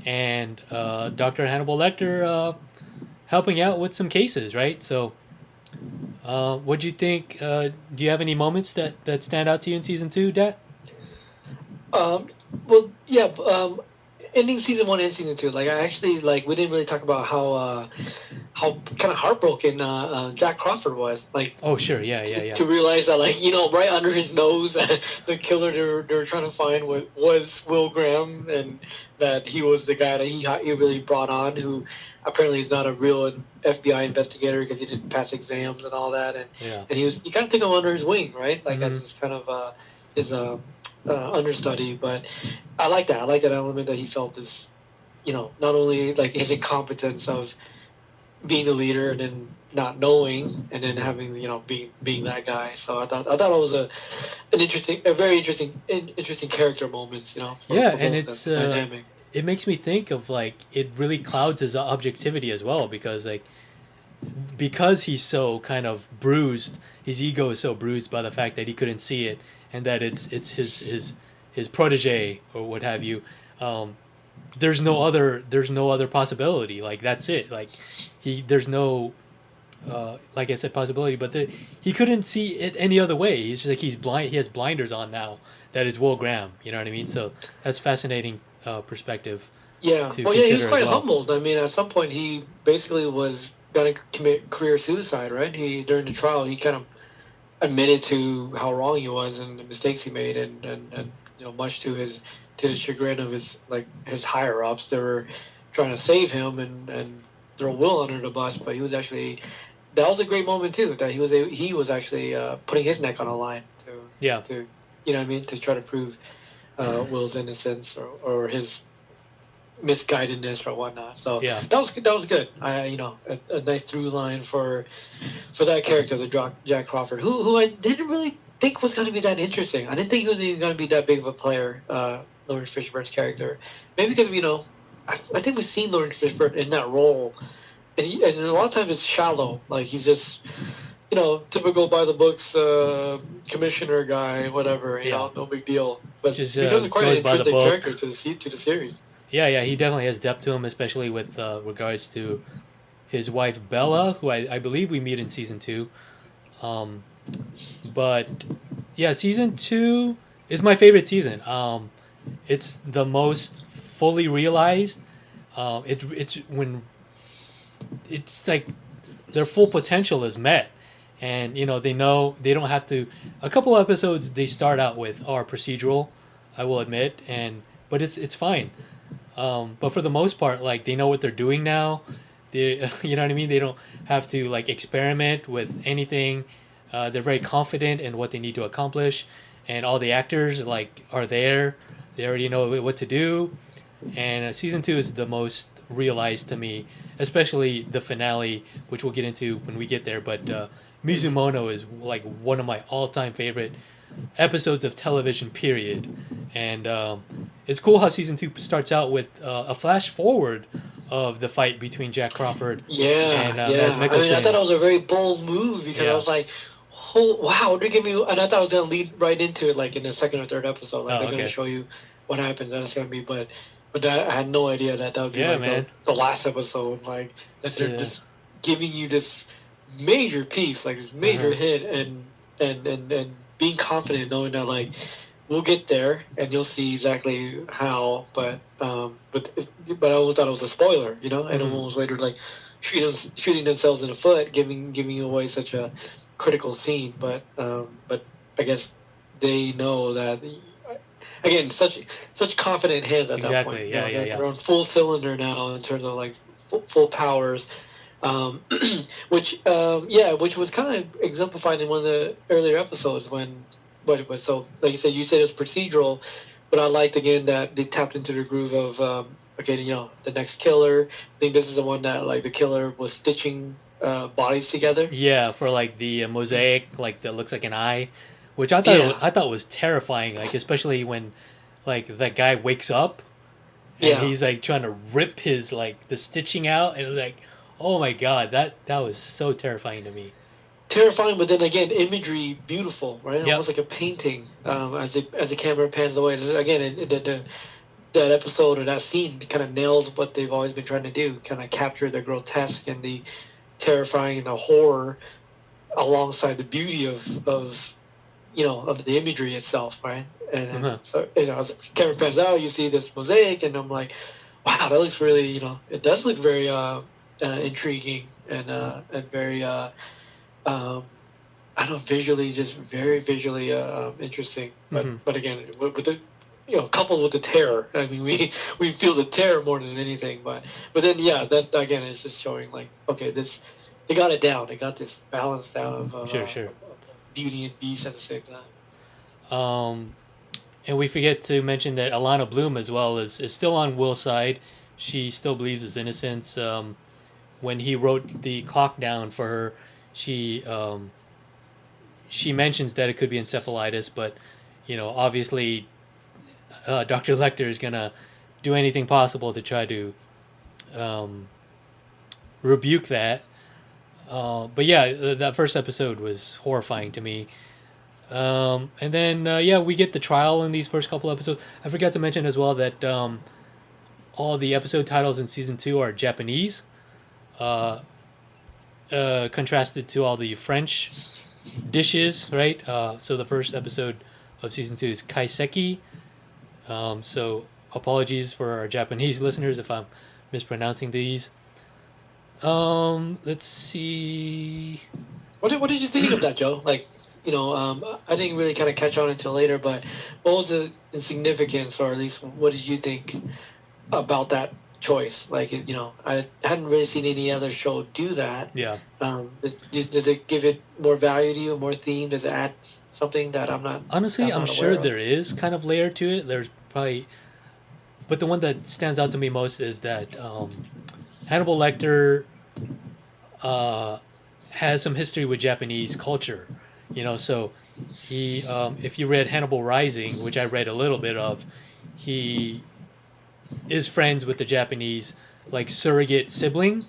and Dr. Hannibal Lecter helping out with some cases, right? So, what do you think? Do you have any moments that stand out to you in season 2, Dat? Well, yeah. Ending season 1 and season 2, like I actually like we didn't really talk about how kind of heartbroken Jack Crawford was. Like, Oh, sure, yeah. to realize that, like, right under his nose, the killer they were trying to find was Will Graham, and that he was the guy that he really brought on, who apparently is not a real FBI investigator because he didn't pass exams and all that, and Yeah. and he kind of took him under his wing, right? Like Mhm. that's his kind of his understudy. But I like that. I like that element that he felt this, not only like his incompetence of being the leader and then not knowing and then having being that guy. So I thought it was a very interesting character moments. For Yeah, both and of it's them. Dynamic. it makes me think of like it really clouds his objectivity as well, because he's so kind of bruised, his ego is so bruised by the fact that he couldn't see it, and that it's his protege or what have you. There's no other possibility. Like that's it. Like there's no like I said, possibility, but he couldn't see it any other way. He's just like he's blind. He has blinders on now. That is Will Graham. You know what I mean? So that's fascinating perspective. Yeah. To Well, yeah, he consider was quite as well. humbled. I mean, at some point, he basically was going to commit career suicide, right? During the trial, he kind of admitted to how wrong he was and the mistakes he made, and much to the chagrin of his higher ups, they were trying to save him and throw Will under the bus, but he was actually. That was a great moment too. That he was actually putting his neck on the line to to try to prove Will's innocence or his misguidedness or whatnot. So Yeah. that was good. A nice through line for that character, the Jack Crawford, who I didn't really think was going to be that interesting. I didn't think he was even going to be that big of a player. Lawrence Fishburne's character, maybe because I think we've seen Lawrence Fishburne in that role, and a lot of times it's shallow. Like he's just typical by the books commissioner guy, whatever. No big deal. But Just, he becomes quite an goes by the interesting book. character to the series. Yeah, he definitely has depth to him, especially with regards to his wife Bella, who I believe we meet in season 2. But yeah, season 2 is my favorite season. It's the most fully realized. It's when it's like their full potential is met, and they know they don't have to. A couple episodes they start out with are procedural, I will admit, but it's fine. But for the most part, like they know what they're doing now. They, you know what I mean. They don't have to like experiment with anything. They're very confident in what they need to accomplish, and all the actors like are there. They already know what to do, and season 2 is the most realized to me, especially the finale, which we'll get into when we get there. But Mizumono is like one of my all-time favorite episodes of television, period. And it's cool how season 2 starts out with a flash forward of the fight between Jack Crawford and Mads I Mikkelsen. thought that was a very bold move because Yeah. I was like, oh, wow, they're giving me, and I thought I was going to lead right into it, like in the second or third episode. Like, Oh, they're going okay. to show you what happens, and it's going to be, but I had no idea that would be Yeah, like man. the last episode, like, that they're Yeah. just giving you this major piece, like this major Uh-huh. hit, and being confident knowing that, like, we'll get there, and you'll see exactly how. But I almost thought it was a spoiler, you know, and almost later like shooting themselves in the foot, giving away such a critical scene. But I guess they know that. Again, such confident hands at that point. Exactly. Yeah, yeah, They're on full cylinder now in terms of like full powers, um, which was kind of exemplified in one of the earlier episodes when. But so like you said it was procedural, but I liked again that they tapped into the groove of okay, you know, the next killer. I think this is the one that like the killer was stitching bodies together. Yeah, for like the mosaic, like that looks like an eye, which I thought I thought was terrifying. Like especially when like that guy wakes up and he's like trying to rip his like the stitching out, and it was like, oh my god, that was so terrifying to me. Terrifying, but then again, imagery beautiful, right? Yep. Almost like a painting. As the camera pans away, again, that episode or that scene kind of nails what they've always been trying to do, kind of capture the grotesque and the terrifying and the horror alongside the beauty of you know, of the imagery itself, right? And so, you know, as the camera pans out, you see this mosaic, and I'm like, wow, that looks really, you know, it does look very intriguing and very I don't know, visually, just very visually interesting. But again, with the, you know, coupled with the terror. I mean, we feel the terror more than anything. But then that again is just showing like, okay, they got it down. They got this balance down of Sure. beauty and beast at the same time. And we forget to mention that Alana Bloom as well is still on Will's side. She still believes his innocence. When he wrote the clock down for her, she mentions that it could be encephalitis, but you know, obviously, Dr. Lecter is gonna do anything possible to try to rebuke that. But yeah, that first episode was horrifying to me. And then we get the trial in these first couple episodes. I forgot to mention as well that all the episode titles in season 2 are Japanese. Contrasted to all the French dishes, right? So the first episode of season 2 is kaiseki. So apologies for our Japanese listeners if I'm mispronouncing these. Let's see. What did you think of that, Joe? Like, you know, I didn't really kind of catch on until later, but what was the significance, or at least what did you think about that choice? Like, you know, I hadn't really seen any other show do that. Yeah. Does it give it more value to you, more theme? Does it add something that I'm not? Honestly, I'm sure aware of? there is kind of layer to it. There's probably, but the one that stands out to me most is that Hannibal Lecter has some history with Japanese culture. You know, so he, if you read Hannibal Rising, which I read a little bit of, he is friends with the Japanese like surrogate sibling,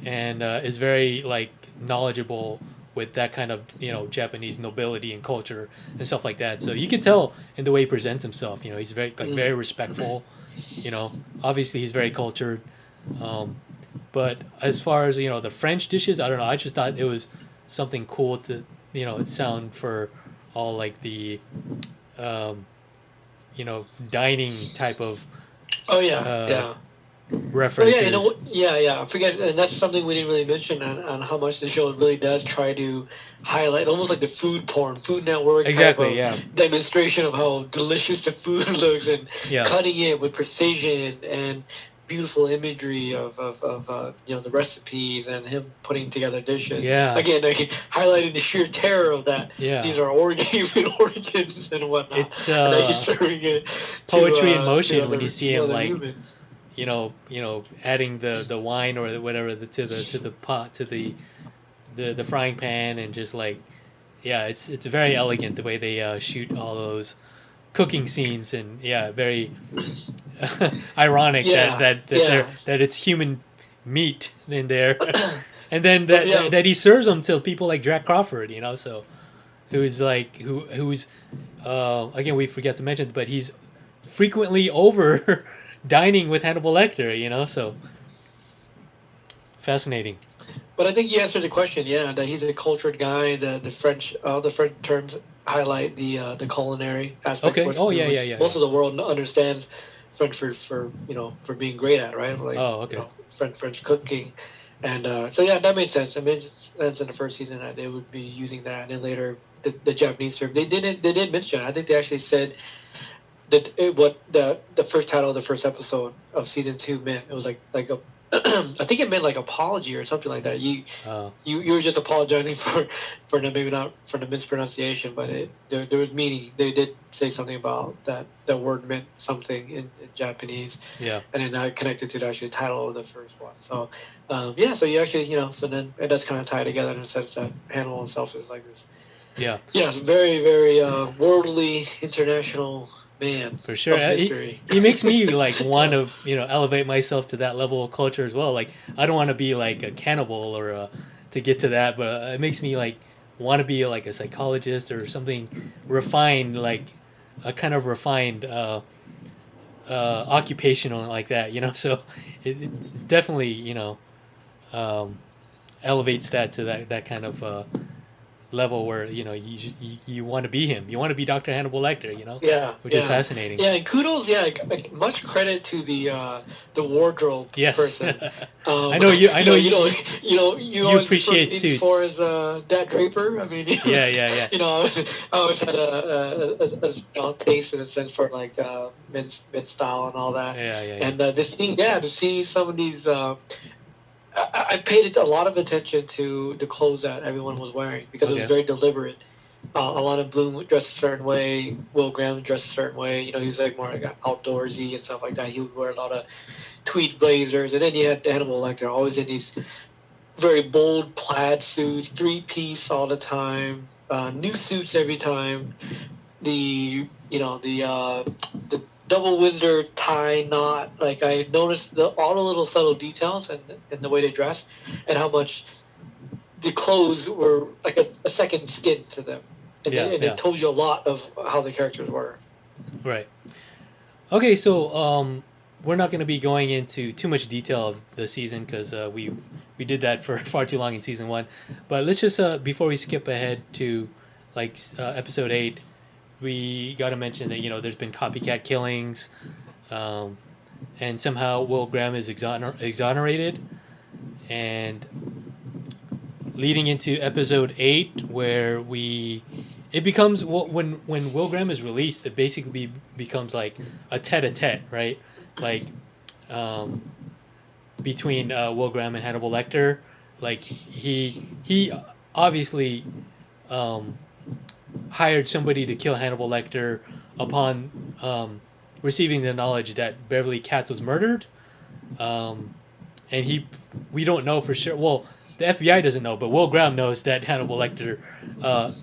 and is very like knowledgeable with that kind of, you know, Japanese nobility and culture and stuff like that. So you can tell in the way he presents himself. You know, he's very like very respectful. You know, obviously he's very cultured. But as far as, you know, the French dishes, I don't know. I just thought it was something cool to, you know, sound for all like the, you know, dining type of references. Oh, yeah, you know, I forget, and that's something we didn't really mention on how much the show really does try to highlight, almost like the food porn, Food Network exactly, type of demonstration of how delicious the food looks, and cutting it with precision and beautiful imagery of you know, the recipes and him putting together dishes. Yeah. Again, like, highlighting the sheer terror of that. Yeah. These are human organs and whatnot. It's and then he's serving it poetry in to motion other, when you see him like humans. you know adding the wine or whatever to the pot, to the frying pan, and just like it's very elegant the way they shoot all those cooking scenes, and very ironic that it's human meat in there, and then that he serves them to people like Jack Crawford, you know, so who's again, we forget to mention, but he's frequently over dining with Hannibal Lecter, you know, so fascinating. But I think you answered the question. Yeah, that he's a cultured guy. The French terms highlight the culinary aspect. Okay. Which, Oh yeah, which yeah, yeah. most of the world understands French for for being great at, right? Like, Oh, okay. French cooking, and so yeah, that made sense. It made sense in the first season that they would be using that, and then later the Japanese term. They did mention it. I think they actually said that what the first title of the first episode of season 2 meant. It was like a I think it meant like apology or something like that. You were just apologizing for the, maybe not for the mispronunciation, but there was meaning. They did say something about that word meant something in Japanese. Yeah. And then that connected to the actual title of the first one. So yeah, so you actually so then it does kind of tie together in the sense that Hannibal himself is like this. Yeah. Yeah, very very worldly, international man. For sure. He makes me like want to, elevate myself to that level of culture as well. Like, I don't want to be like a cannibal or to get to that, but it makes me like want to be like a psychologist or something refined, like a kind of refined occupational like that, So it definitely, elevates that to that kind of level where you want to be him. You want to be Dr. Hannibal Lecter, Yeah, which is fascinating. Yeah, and kudos, much credit to the wardrobe person. I know you. You appreciate suits for his Dad Draper. I mean, yeah. I always had a taste in a sense for like men's style and all that. Yeah. And to see some of these. I paid a lot of attention to the clothes that everyone was wearing because it was very deliberate. Alana Bloom dressed a certain way. Will Graham dressed a certain way. He was like more like outdoorsy and stuff like that. He would wear a lot of tweed blazers, and then you had Hannibal Lecter always in these very bold plaid suits, 3-piece all the time, new suits every time. The double Windsor tie knot. Like, I noticed all the little subtle details and the way they dress, and how much the clothes were like a second skin to them. And it told you a lot of how the characters were. Right. Okay, so we're not going to be going into too much detail of the season because we did that for far too long in season 1. But let's just before we skip ahead to like episode 8. We got to mention that there's been copycat killings, and somehow Will Graham is exonerated, and leading into episode 8, where it becomes when Will Graham is released, it basically becomes like a tete-a-tete, right? Like between Will Graham and Hannibal Lecter, like he obviously. Hired somebody to kill Hannibal Lecter upon receiving the knowledge that Beverly Katz was murdered, and we don't know for sure. Well, the FBI doesn't know, but Will Graham knows that Hannibal Lecter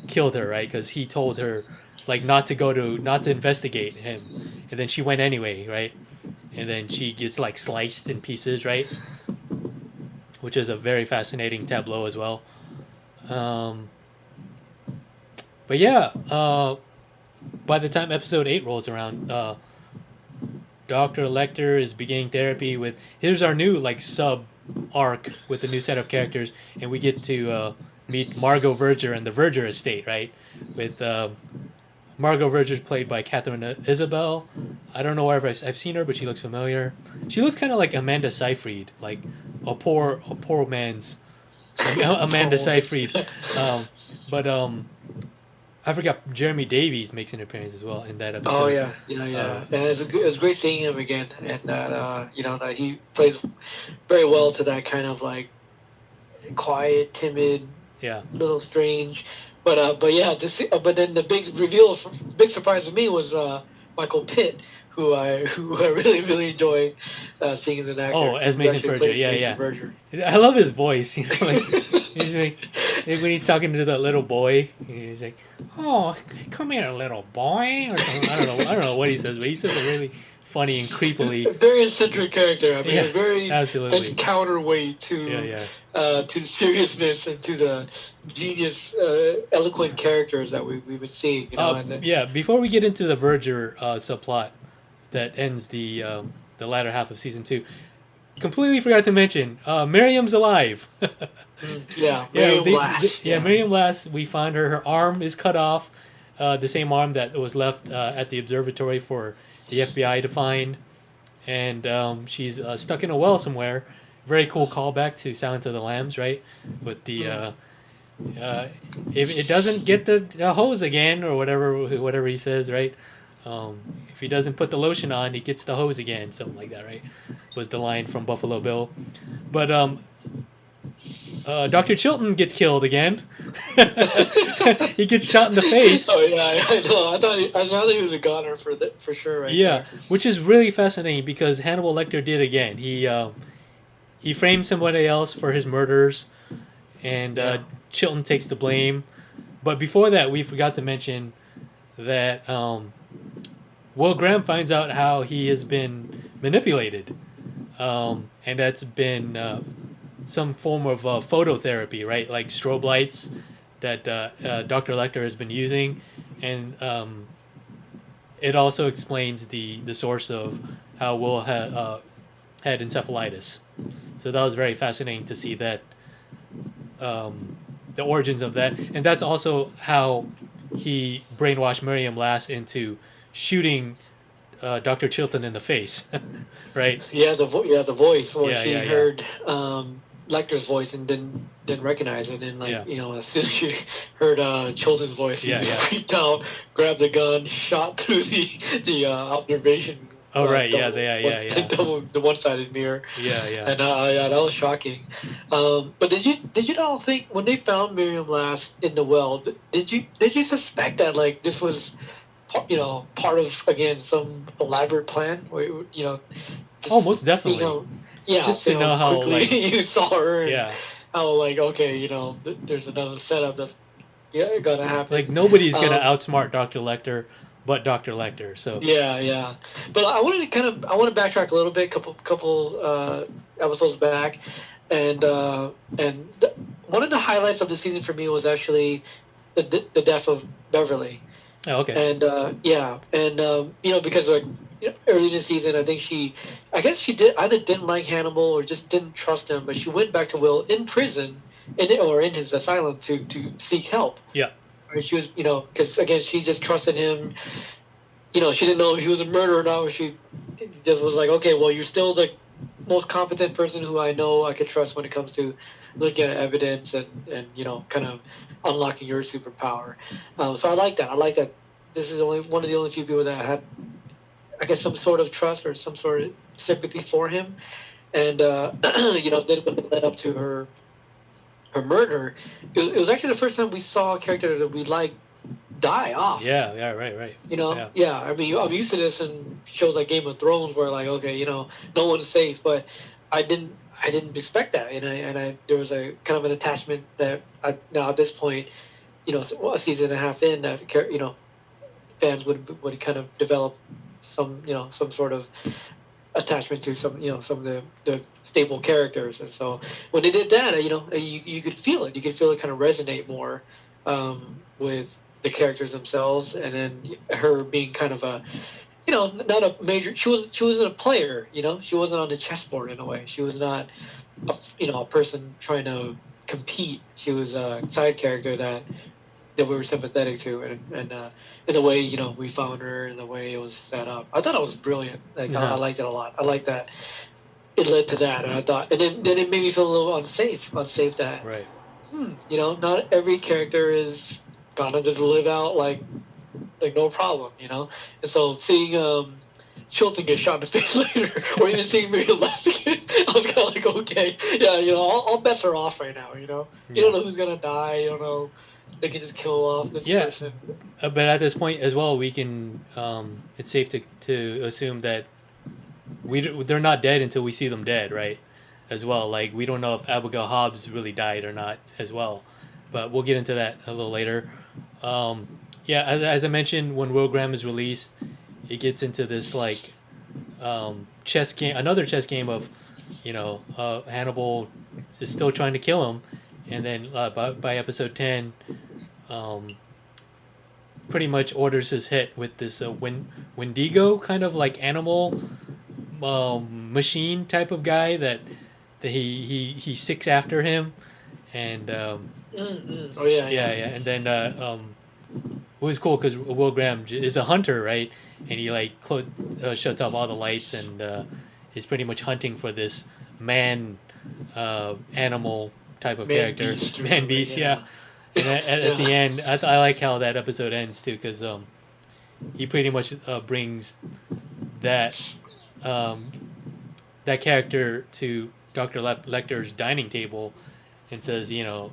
killed her, right? Because he told her like not to investigate him, and then she went anyway, right? And then she gets like sliced in pieces, right? Which is a very fascinating tableau as well. But yeah, by the time episode 8 rolls around, Dr. Lecter is beginning therapy with... Here's our new like sub arc with a new set of characters, and we get to meet Margot Verger and the Verger estate, right? With Margot Verger played by Catherine Isabel. I don't know where I've seen her, but she looks familiar. She looks kind of like Amanda Seyfried, like a poor man's Amanda Seyfried. I forgot Jeremy Davies makes an appearance as well in that episode. Oh yeah. And it was great seeing him again, and that that he plays very well to that kind of like quiet, timid, little strange. But then the big surprise for me was Michael Pitt, who I really really enjoy seeing as an actor. Oh, as Mason Verger, Verger. I love his voice. He's like, when he's talking to the little boy, he's like, "Oh, come here, little boy," or something. I don't know what he says, but he says a really funny and creepily. Very eccentric character. I mean, very absolutely. Nice counterweight to the seriousness and to the genius, eloquent characters that we've been seeing. Before we get into the Verger subplot that ends the latter half of season 2, completely forgot to mention, Miriam's alive. Yeah, Yeah, Miriam Lass. Miriam Lass. We found her. Her arm is cut off, the same arm that was left at the observatory for the FBI to find, and she's stuck in a well somewhere. Very cool callback to Silence of the Lambs, right? With the if it doesn't get the hose again or whatever he says, right? If he doesn't put the lotion on, he gets the hose again, something like that, right? Was the line from Buffalo Bill, but Dr. Chilton gets killed again. He gets shot in the face. Oh yeah, I know. I thought he was a goner for sure. Right. Yeah, there. which is really fascinating because Hannibal Lecter did again. He framed somebody else for his murders, and Chilton takes the blame. But before that, we forgot to mention that Will Graham finds out how he has been manipulated, and that's been some form of phototherapy, right? Like strobe lights that Dr. Lecter has been using, and it also explains the source of how Will had encephalitis. So that was very fascinating to see that the origins of that, and that's also how he brainwashed Miriam Lass into shooting Dr. Chilton in the face, right? Yeah, the voice. Well, Yeah, she yeah, yeah. heard Lecter's voice and didn't recognize it, and as soon as she heard Chilton's voice, she freaked out, grabbed the gun, shot through the observation. Oh right, The one-sided mirror. Yeah. And that was shocking. But did you not think when they found Miriam Lass in the well, did you suspect that like this was, part of again some elaborate plan? Where, Oh, most definitely. Just to know how quickly like you saw her. And how like okay, there's another setup that's gonna happen. Like nobody's gonna outsmart Dr. Lecter but Dr. Lecter. So yeah. But I want to backtrack a little bit, couple episodes back, and one of the highlights of the season for me was actually the death of Beverly. Oh, okay. And because like early in the season, I guess she didn't like Hannibal or just didn't trust him, but she went back to Will in prison or in his asylum to seek help. Yeah. She was, because again, she just trusted him. She didn't know if he was a murderer or not. She just was like, okay, well, you're still the most competent person who I know I could trust when it comes to looking at evidence and kind of unlocking your superpower. So I like that. I like that. This is one of the only few people that had, I guess, some sort of trust or some sort of sympathy for him. And then when it led up to her murder, it was actually the first time we saw a character that we liked die off. Yeah, right. I mean, I'm used to this in shows like Game of Thrones where like, okay, no one's safe, but I didn't expect that, and I there was a kind of an attachment that now at this point, a season and a half in, that fans would kind of develop some sort of attachment to some of the stable characters. And so when they did that, you could feel it. You could feel it kind of resonate more with the characters themselves, and then her being kind of a not a major. She wasn't a player. She wasn't on the chessboard in a way. She was not a person trying to compete. She was a side character that we were sympathetic to, and in the way we found her, in the way it was set up. I thought it was brilliant. Like I liked it a lot. I liked that it led to that, and I thought, and then it made me feel a little unsafe that right. Not every character is gonna just live out like no problem, and so seeing Chilton get shot in the face later, or even seeing Miriam Lass again, I was kind of like, okay, yeah, all bets are off right now, You don't know who's gonna die, you don't know. They can just kill off this person. But at this point as well, we can. It's safe to assume that they're not dead until we see them dead, right? As well, like we don't know if Abigail Hobbs really died or not, as well. But we'll get into that a little later. As I mentioned, when Will Graham is released, it gets into this like chess game, another chess game of, Hannibal is still trying to kill him. And then by episode 10, pretty much orders his hit with this Wendigo kind of like animal machine type of guy that he seeks after him, and Oh yeah, yeah, and then it was cool because Will Graham is a hunter, right? And he like shuts off all the lights and is pretty much hunting for this man animal type of character, man beast, yeah. And at the end, I like how that episode ends too, because he pretty much brings that that character to Dr. Lecter's dining table and says, you know,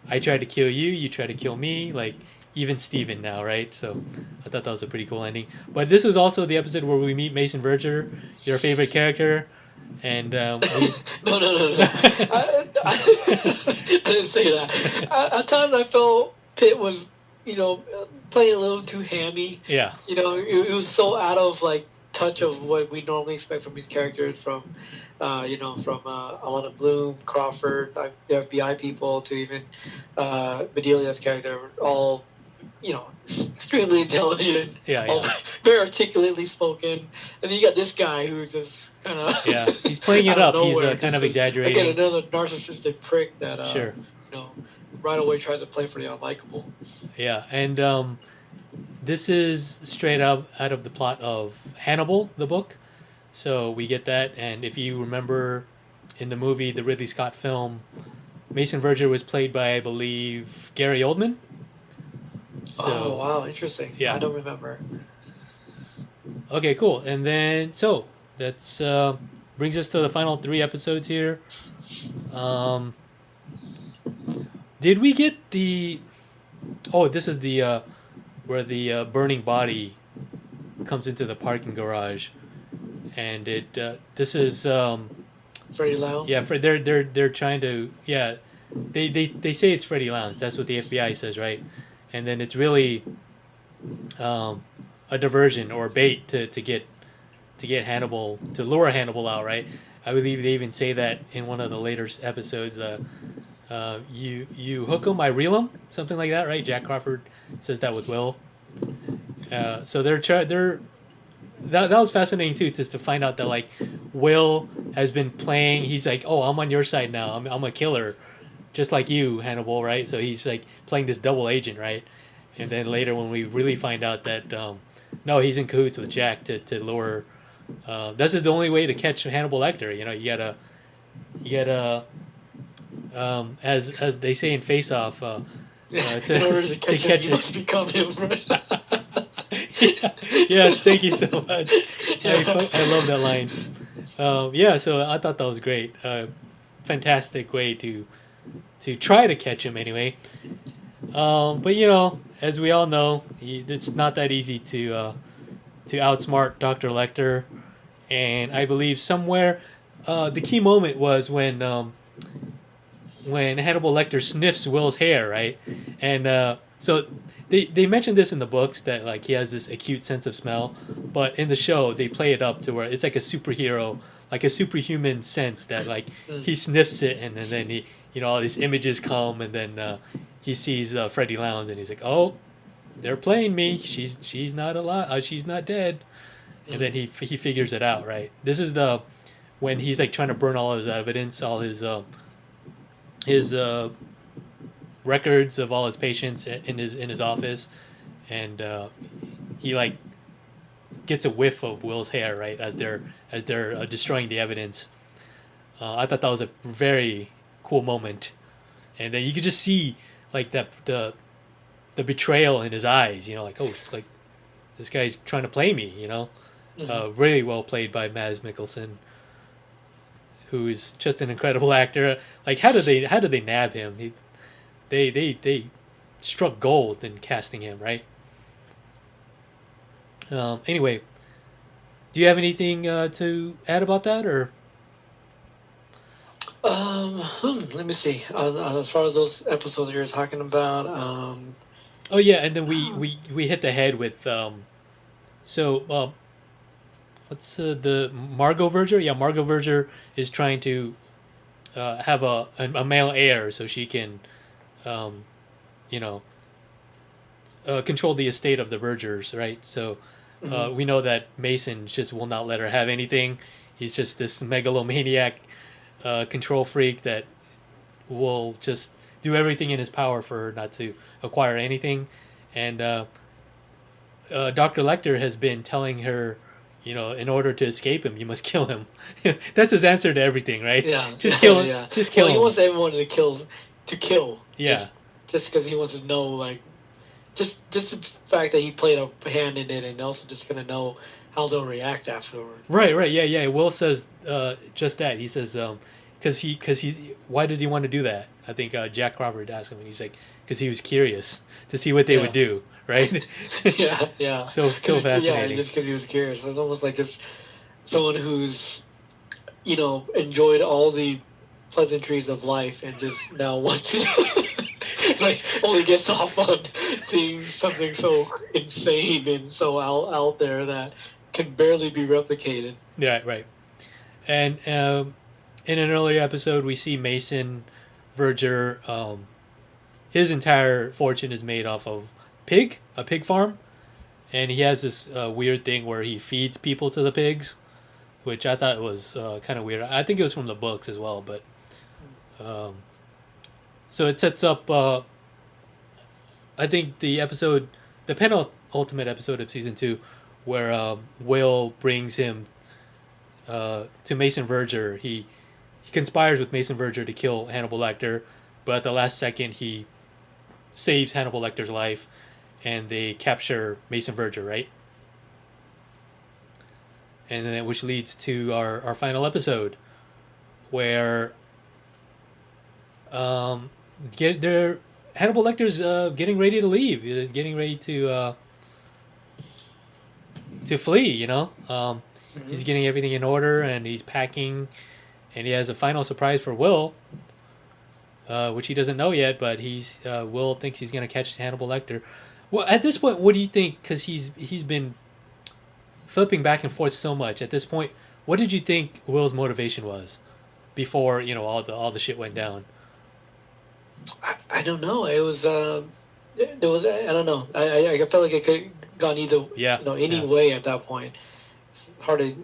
I tried to kill you, you tried to kill me, like even Steven now, right? So I thought that was a pretty cool ending. But this was also the episode where we meet Mason Verger, your favorite character, and no. I didn't say that. At times I felt Pitt was, you know, playing a little too hammy. Yeah. You know, it was so out of like touch of what we normally expect from these characters, from you know, from Alana Bloom, Crawford, the FBI people, to even Bedelia's character, all, you know, extremely intelligent, all very articulately spoken, and then you got this guy who's just kind of he's playing it up. He's kind of exaggerating. Again, another narcissistic prick that sure, you know, right away tries to play for the unlikable. Yeah, and this is straight out of the plot of Hannibal, the book. So we get that, and if you remember in the movie, the Ridley Scott film, Mason Verger was played by, I believe, Gary Oldman. So, oh, wow, interesting. Yeah. I don't remember. Okay, cool. And then, so, that's brings us to the final 3 episodes here. Did we get the... Oh, this is the where the burning body comes into the parking garage. And it this is Freddie Lounge. Yeah, they're trying to they say it's Freddie Lounge. That's what the FBI says, right? And then it's really a diversion or bait to get Hannibal, to lure Hannibal out, right? I believe they even say that in one of the later episodes. You hook 'em, I reel 'em, something like that, right? Jack Crawford says that with Will. So that was fascinating too, just to find out that like Will has been playing. He's like, oh, I'm on your side now. I'm a killer, just like you, Hannibal, right? So he's like playing this double agent, right? And then later when we really find out that no, he's in cahoots with Jack to lure. This is the only way to catch Hannibal Lecter. You know, you gotta as they say in Face Off, in order to catch him, you must become him, right? Yes, thank you so much. I love that line. So I thought that was great. Fantastic way to try to catch him anyway. But you know, as we all know, it's not that easy to outsmart Dr. Lecter. And I believe somewhere the key moment was when Hannibal Lecter sniffs Will's hair, right? And so they mentioned this in the books that like he has this acute sense of smell, but in the show they play it up to where it's like a superhero, like a superhuman sense that like he sniffs it, and then he, you know, all these images come, and then he sees Freddie Lounge, and he's like, oh, they're playing me. She's not alive. She's not dead. And then he figures it out, right? This is when he's like trying to burn all his evidence, all his records of all his patients in his office, and he like gets a whiff of Will's hair, right, as they're destroying the evidence. I thought that was a very cool moment, and then you could just see like the betrayal in his eyes, you know, like, oh, like this guy's trying to play me, you know. Really well played by Mads Mikkelsen, who is just an incredible actor. Like, how did they nab him? They struck gold in casting him, right? Anyway, do you have anything to add about that, or? Let me see. As far as those episodes you're talking about, oh yeah, and then we hit the head with what's the Margot Verger? Yeah, Margot Verger is trying to have a male heir so she can, control the estate of the Vergers, right? So we know that Mason just will not let her have anything. He's just this megalomaniac, control freak that will just do everything in his power for her not to acquire anything. And Dr. Lecter has been telling her, in order to escape him, you must kill him. That's his answer to everything, right? Yeah. Just kill him. Yeah. Just kill him. He wants everyone to kill. Yeah. Just because he wants to know, like, just the fact that he played a hand in it, and also just gonna know how they'll react afterward. Right. Yeah. Will says just that. He says, why did he want to do that? I think Jack Crawford asked him, and he's like, because he was curious to see what they would do, right? yeah. So fascinating. Yeah, just because he was curious. It's almost like just someone who's, enjoyed all the pleasantries of life and just now wants to, like, only gets off on seeing something so insane and so out there that can barely be replicated. Yeah, right. And in an earlier episode, we see Mason Verger. His entire fortune is made off of a pig farm, and he has this weird thing where he feeds people to the pigs, which I thought was kind of weird. I think it was from the books as well, but so it sets up. I think the penultimate episode of season 2, where Will brings him to Mason Verger. He conspires with Mason Verger to kill Hannibal Lecter, but at the last second he saves Hannibal Lecter's life, and they capture Mason Verger, right? And then which leads to our final episode, where Hannibal Lecter's getting ready to leave, getting ready to flee. He's getting everything in order, and he's packing, and he has a final surprise for Will, which he doesn't know yet, but Will thinks he's going to catch Hannibal Lecter. Well, at this point, what do you think? Because he's been flipping back and forth so much. At this point, what did you think Will's motivation was before all the shit went down? I don't know. It was there was I don't know. I felt like it could have gone either any way at that point. It's hard to.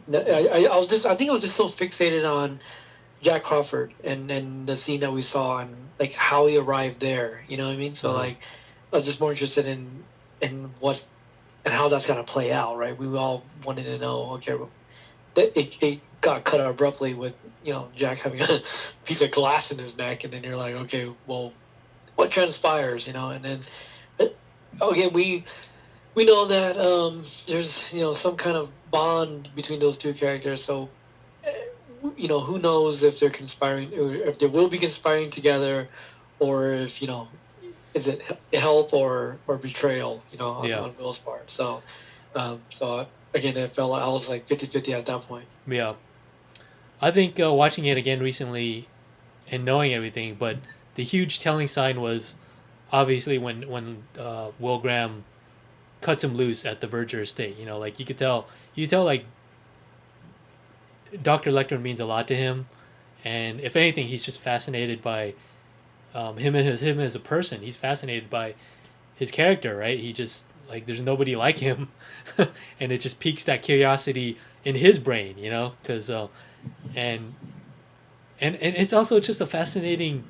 I think I was just so fixated on Jack Crawford and the scene that we saw and like how he arrived there. You know what I mean? So like I was just more interested in what and how that's gonna play out. Right? We all wanted to know. Okay, it got cut abruptly with Jack having a piece of glass in his neck, and then you're like, okay, well, what transpires? And then again we know that there's some kind of bond between those two characters. So who knows if they're conspiring, or if they will be conspiring together, or if is it help or betrayal on Will's part. So again, I was like 50-50 at that point. Yeah. I think watching it again recently and knowing everything, but the huge telling sign was obviously when Will Graham cuts him loose at the Verger estate. Like you could tell like Dr. Lecter means a lot to him, and if anything, he's just fascinated by him as a person. He's fascinated by his character, right? He just like there's nobody like him, and it just piques that curiosity in his brain, because and it's also just a fascinating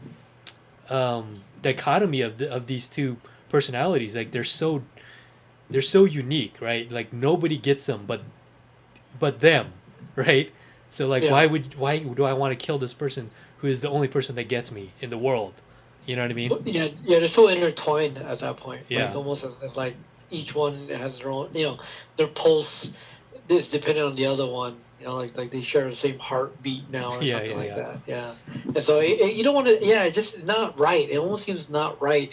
dichotomy of these two personalities. Like they're so unique, right? Like nobody gets them but them, right? So like why do I want to kill this person who is the only person that gets me in the world? You know what I mean? Yeah, they're so intertwined at that point. Yeah. Like almost as like each one has their own, their pulse is dependent on the other one. Like they share the same heartbeat now or something like that. Yeah. And so you don't want to. Yeah, it's just not right. It almost seems not right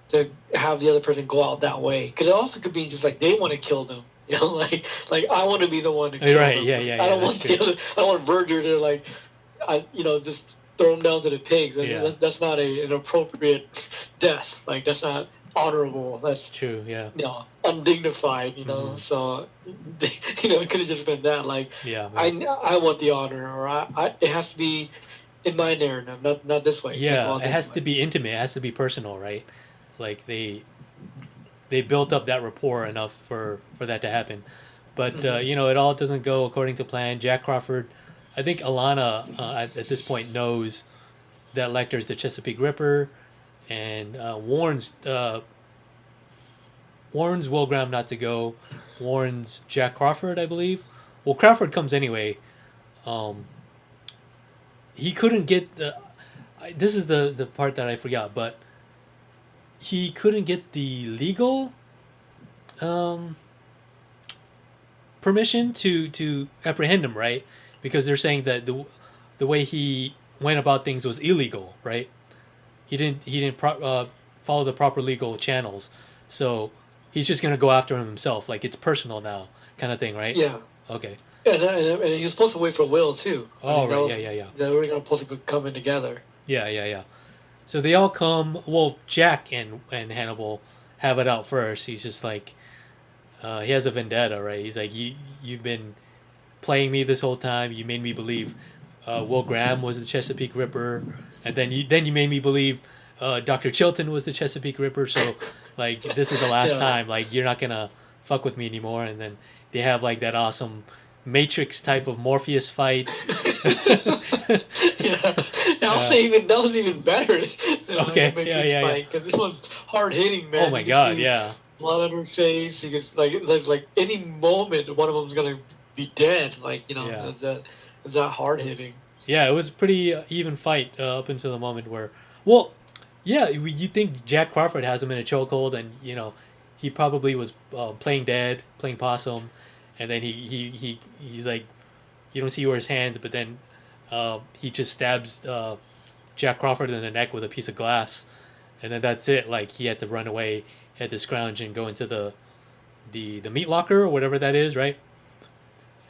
to have the other person go out that way, because it also could be just like they want to kill them. Like I want to be the one to kill them. Yeah. I don't want the other. I want Verger to like, just throw him down to the pigs. That's not an appropriate death. Like that's not honorable. That's true. Yeah. Undignified. So it could have just been that. Like I want the honor, or it has to be in my narrative, not this way. Yeah, it has to be intimate. It has to be personal, right? Like they built up that rapport enough for that to happen. But you know, it all doesn't go according to plan. Jack Crawford, I think Alana at this point knows that Lecter's the Chesapeake Ripper, and warns Will Graham not to go. Warns Jack Crawford, I believe. Well, Crawford comes anyway. He couldn't get the. This is the part that I forgot, but he couldn't get the legal permission to apprehend him, right? Because they're saying that the way he went about things was illegal, right? He didn't follow the proper legal channels, so he's just gonna go after him himself, like it's personal now, kind of thing, right? Yeah. Okay. Yeah, and he was supposed to wait for Will too. Oh, right. Yeah. They were supposed to come in together. Yeah. So they all come. Well, Jack and Hannibal have it out first. He's just like, he has a vendetta, right? He's like, you've been playing me this whole time. You made me believe Will Graham was the Chesapeake Ripper, and then you made me believe Dr. Chilton was the Chesapeake Ripper. So like, this is the last time. Like, you're not gonna fuck with me anymore. And then they have like that awesome Matrix type of Morpheus fight. That was even better than Okay. the Matrix fight, because this one's hard hitting, man. Oh my god, yeah. Blood on her face. Because like any moment, one of them's gonna be dead. Like, you know, is that hard hitting? Yeah, it was a pretty even fight up until the moment where, well, yeah, you think Jack Crawford has him in a chokehold, and you know, he probably was playing dead, playing possum, and then he's like, you don't see where his hands, but then he just stabs Jack Crawford in the neck with a piece of glass, and then that's it. Like, he had to run away, he had to scrounge and go into the meat locker or whatever that is, right?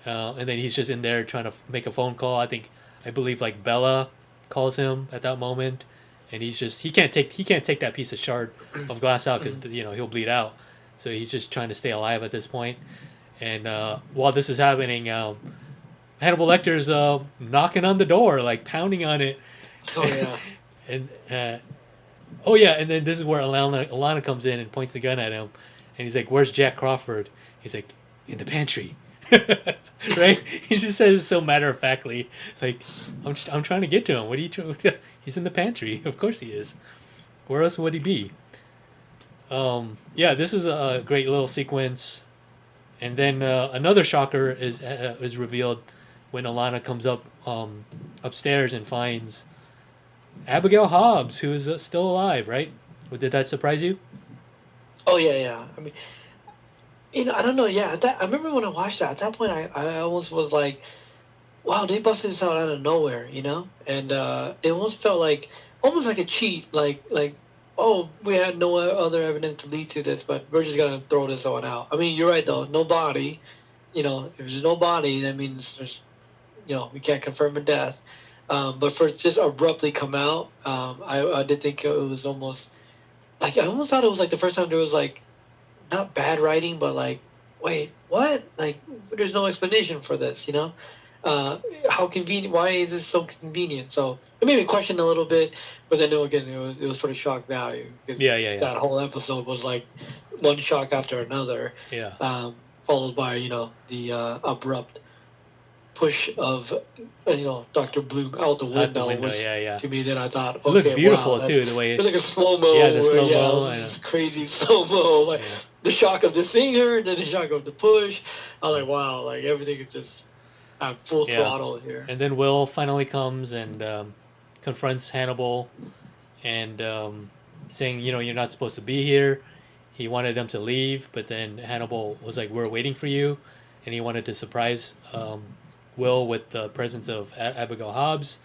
And then he's just in there trying to make a phone call. I believe like Bella calls him at that moment, and he can't take that piece of shard of glass out because you know he'll bleed out. So he's just trying to stay alive at this point. And while this is happening, Hannibal Lecter's knocking on the door, like pounding on it. Oh yeah. And then this is where Alana comes in and points the gun at him, and he's like, "Where's Jack Crawford?" He's like, "In the pantry." Right? He just says it so matter of factly, like, I'm trying to get to him. What are you trying? He's in the pantry. Of course he is. Where else would he be? Yeah, this is a great little sequence, and then another shocker is revealed when Alana comes up upstairs and finds Abigail Hobbs, who is still alive. Right? Did that surprise you? Oh yeah. I mean, you know, I don't know. Yeah, I remember when I watched that. At that point, I almost was like, "Wow, they busted this out of nowhere," you know. And it almost felt like almost like a cheat, like oh, we had no other evidence to lead to this, but we're just gonna throw this one out. I mean, you're right though. No body, you know. If there's no body, that means there's, you know, we can't confirm a death. But for it just abruptly come out, I did think it was almost like, I almost thought it was like the first time there was like, not bad writing, but like, wait, what? Like, there's no explanation for this, you know? How convenient? Why is this so convenient? So it made me question a little bit, but then again, it was for the shock value. Yeah. That whole episode was like one shock after another. Yeah. Followed by, you know, the abrupt push of, you know, Dr. Bloom out the window. Yeah. To me, then I thought, okay, it looked beautiful wow, too, the way it was like a slow mo. Yeah, the slow mo. This crazy slow mo. Like the shock of the seeing her, then the shock of the push. I was like, wow, like everything is just at full throttle here. And then Will finally comes and confronts Hannibal and saying, you know, you're not supposed to be here. He wanted them to leave, but then Hannibal was like, we're waiting for you, and he wanted to surprise Will with the presence of Abigail Hobbs.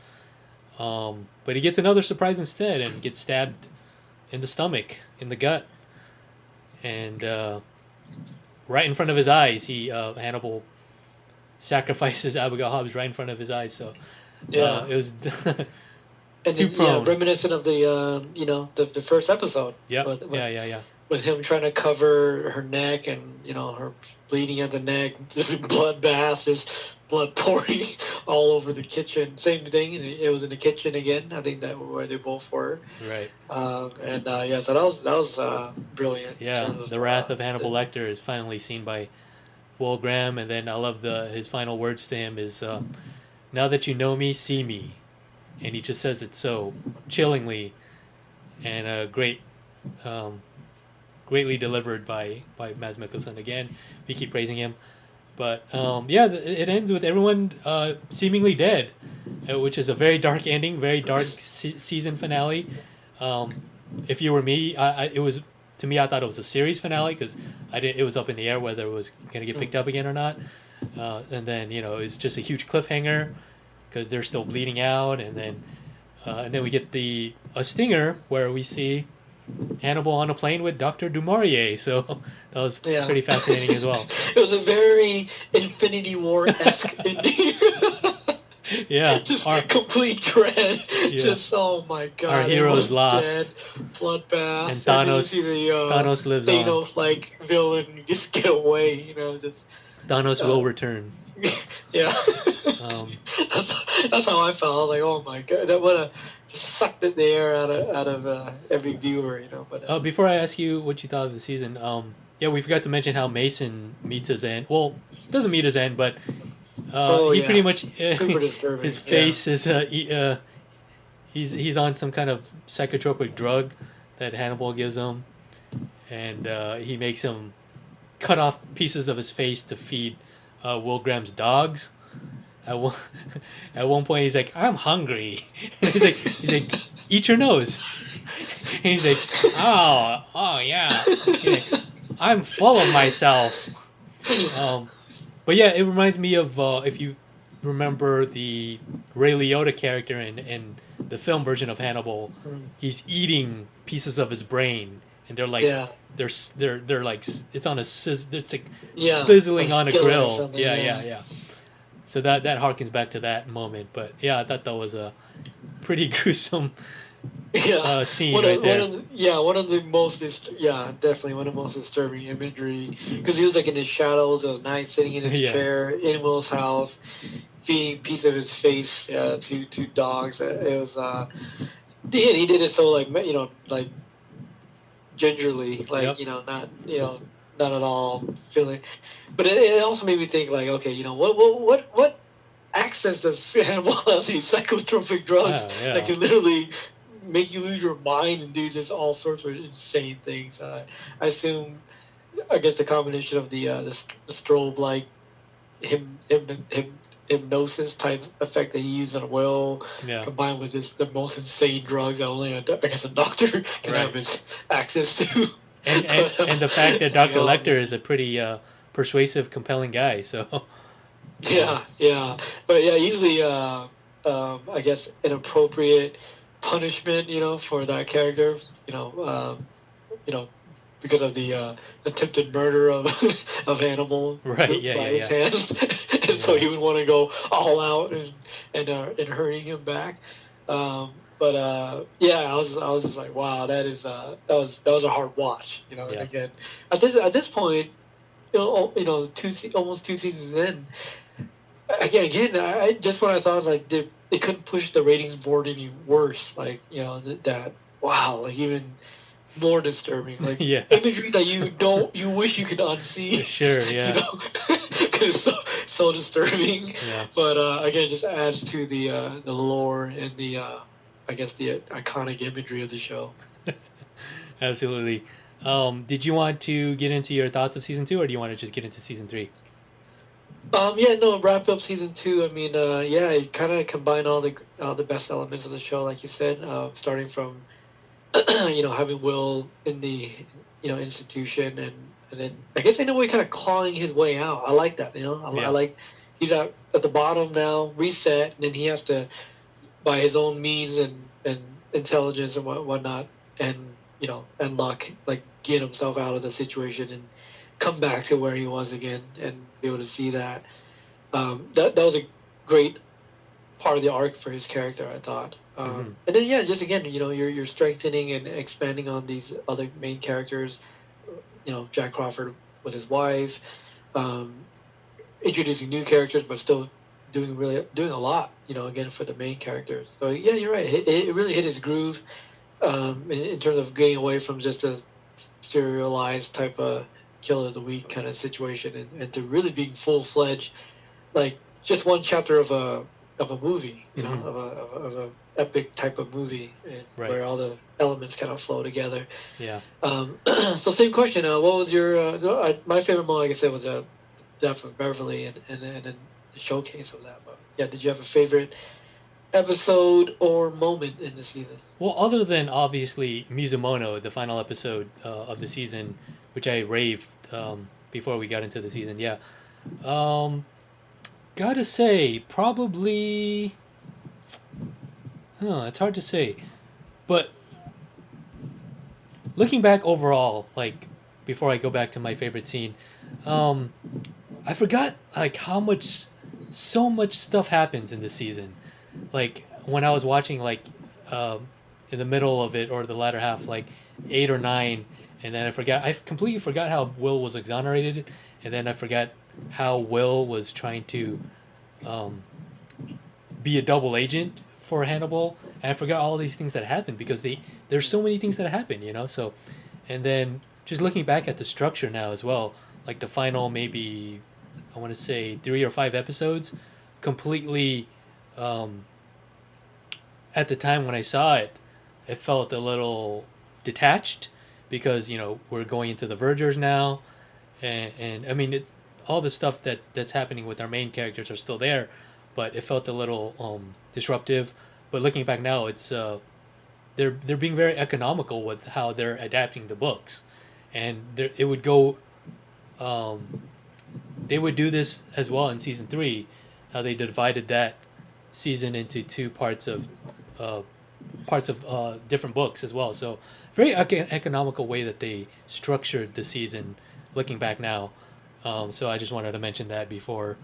But he gets another surprise instead and gets stabbed in the stomach, in the gut. And right in front of his eyes, Hannibal sacrifices Abigail Hobbs right in front of his eyes. So it was and too then, prone. Reminiscent of the you know, the first episode. Yeah. Yeah. With him trying to cover her neck and, you know, her bleeding at the neck, just bloodbath, just blood pouring all over the kitchen. Same thing. It was in the kitchen again. I think that where they both were. Right. So that was brilliant. Yeah, the wrath of Hannibal Lecter is finally seen by Will Graham, and then I love his final words to him is, "Now that you know me, see me," and he just says it so chillingly and um, greatly delivered by Mads Mikkelsen. Again, we keep praising him, but yeah, it ends with everyone seemingly dead, which is a very dark ending, very dark season finale. If you were me, it was to me. I thought it was a series finale because I did. It was up in the air whether it was gonna get picked up again or not. And then it's just a huge cliffhanger because they're still bleeding out, and then we get a stinger where we see Hannibal on a plane with Dr. Du Maurier. So that was pretty fascinating as well. It was a very Infinity War-esque ending. Yeah, just complete dread. Yeah. Just oh my god, our hero's lost. Dead, bloodbath, and Thanos. Thanos lives Thanos like villain just get away. Just Thanos will return. Yeah, that's how I felt. Like oh my god, that would have just sucked the air out of every viewer. But before I ask you what you thought of the season, yeah, we forgot to mention how Mason meets his end. Well, doesn't meet his end, but. He pretty much his face is he's on some kind of psychotropic drug that Hannibal gives him, and he makes him cut off pieces of his face to feed Will Graham's dogs. At one point he's like, "I'm hungry." he's like, "Eat your nose." And he's like, "Oh yeah." He's like, "I'm full of myself." But yeah, it reminds me of if you remember the Ray Liotta character in the film version of Hannibal, he's eating pieces of his brain, and they're like they're like it's on a it's like sizzling on a grill. Yeah. So that harkens back to that moment. But yeah, I thought that was a pretty gruesome scene right there. One of the most definitely one of the most disturbing imagery because he was like in the shadows of the night sitting in his chair in Will's house feeding a piece of his face to dogs. It was he did it so like gingerly, like not at all feeling, but it also made me think like okay, what access does Hannibal have to these psychotropic drugs that can literally make you lose your mind and do just all sorts of insane things. I assume, I guess the combination of the strobe like hypnosis type effect that he used on Will, combined with just the most insane drugs that only I guess a doctor can have his access to. And the fact that Dr. Lecter is a pretty persuasive, compelling guy. So. But usually I guess inappropriate punishment, for that character, because of the attempted murder of Hannibal by his hands, and so he would want to go all out and hurting him back. I was just like, wow, that was a hard watch, And again, at this point, almost 2 seasons in. Again, I just when I thought like they couldn't push the ratings board any worse, like that wow, like even more disturbing, like imagery that you wish you could unsee. Sure, yeah. Because it's so disturbing. Yeah. But again, just adds to the lore and the I guess the iconic imagery of the show. Absolutely. Did you want to get into your thoughts of season 2, or do you want to just get into season 3? Wrap up season 2. I mean, it kind of combined all the best elements of the show, like you said, starting from, having Will in the, institution, and then I guess in a way kind of clawing his way out. I like that, I like he's at the bottom now, reset, and then he has to, by his own means and intelligence and whatnot, and and luck, like get himself out of the situation and come back to where he was again, and be able to see that. That was a great part of the arc for his character, I thought. And then just again, you're strengthening and expanding on these other main characters. Jack Crawford with his wife, introducing new characters, but still doing a lot. Again for the main characters. So you're right. It really hit his groove in terms of getting away from just a serialized type of killer of the week kind of situation, and to really being full-fledged, like just one chapter of a movie, you know, of a epic type of movie, and where all the elements kind of flow together. Yeah. So same question. What was your my favorite moment? Like I said, was Death of Beverly, and then the showcase of that. But yeah, did you have a favorite episode or moment in the season? Well, other than obviously Mizumono, the final episode of the season, which I raved before we got into the season. Yeah. Gotta say, probably. It's hard to say, but looking back overall, like before I go back to my favorite scene, I forgot like so much stuff happens in this season. Like when I was watching, like in the middle of it or the latter half, like 8 or 9, and then I completely forgot how Will was exonerated, and then I forgot how Will was trying to be a double agent for Hannibal, and I forgot all these things that happened because there's so many things that happen, you know. So, and then just looking back at the structure now as well, like the final maybe I want to say 3 or 5 episodes, completely. At the time when I saw it, it felt a little detached because you know we're going into the Vergers now, and I mean all the stuff that's happening with our main characters are still there, but it felt a little disruptive. But looking back now, it's they're being very economical with how they're adapting the books, and it would go. They would do this as well in season 3, how they divided that season into 2 parts of different books as well. So very economical way that they structured the season. Looking back now, so I just wanted to mention that before.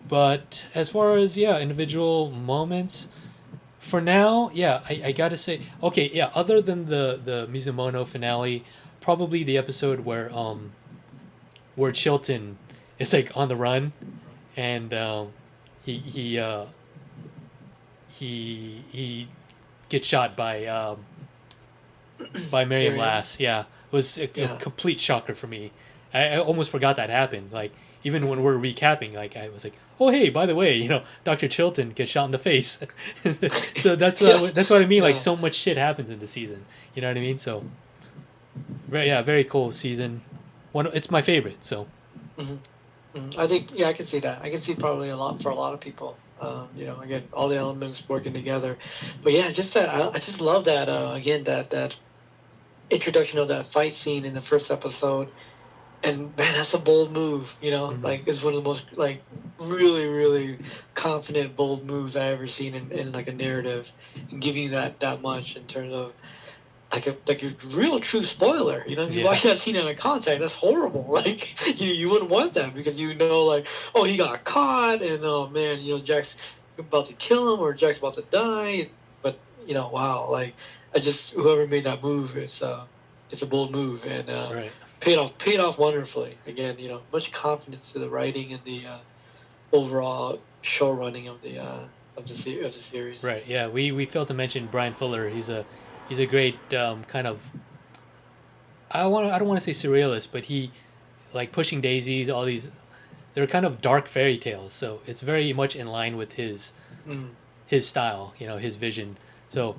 But as far as individual moments, for now, I gotta say, okay, other than the Mizumono finale, probably the episode where Chilton is like on the run, and he gets shot by Miriam Lass. Yeah, it was a complete shocker for me. I almost forgot that happened. Like even when we're recapping, like I was like, oh hey, by the way, you know, Dr. Chilton gets shot in the face. So that's what I mean. Like so much shit happens in the season. You know what I mean? So very cool season. It's my favorite. So. Mm-hmm. I think I can see that. I can see probably a lot for a lot of people. You know, again, all the elements working together. But yeah, just that I just love that again that introduction of that fight scene in the first episode. And man, that's a bold move, you know. Mm-hmm. Like it's one of the most like really confident, bold moves I ever seen in like a narrative, and giving you that much in terms of like a real true spoiler. You know, you watch that scene in a context, that's horrible. Like you wouldn't want that because you know like, oh, he got caught, and oh man, you know, Jack's about to kill him or Jack's about to die. But you know, wow, like whoever made that move, it's a bold move, and paid off wonderfully. Again, you know, much confidence to the writing and the overall show running of the series. Right. Yeah. We failed to mention Brian Fuller. He's a great kind of. I don't want to say surrealist, but he like Pushing Daisies. All these, they're kind of dark fairy tales. So it's very much in line with his style. You know, his vision. So.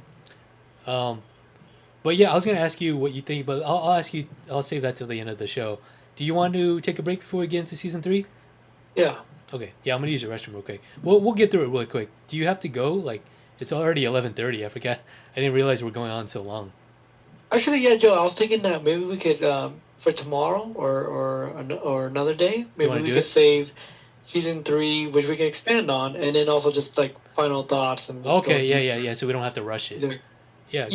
But yeah, I was gonna ask you what you think, but I'll ask you. I'll save that till the end of the show. Do you want to take a break before we get into season 3? Yeah. Okay. Yeah, I'm gonna use the restroom real quick. We'll get through it really quick. Do you have to go? Like, it's already 11:30. I forgot. I didn't realize we're going on so long. Actually, yeah, Joe. I was thinking that maybe we could for tomorrow or another day. Maybe we could save season 3, which we can expand on, and then also just like final thoughts and. Okay. Yeah. So we don't have to rush it. Yeah.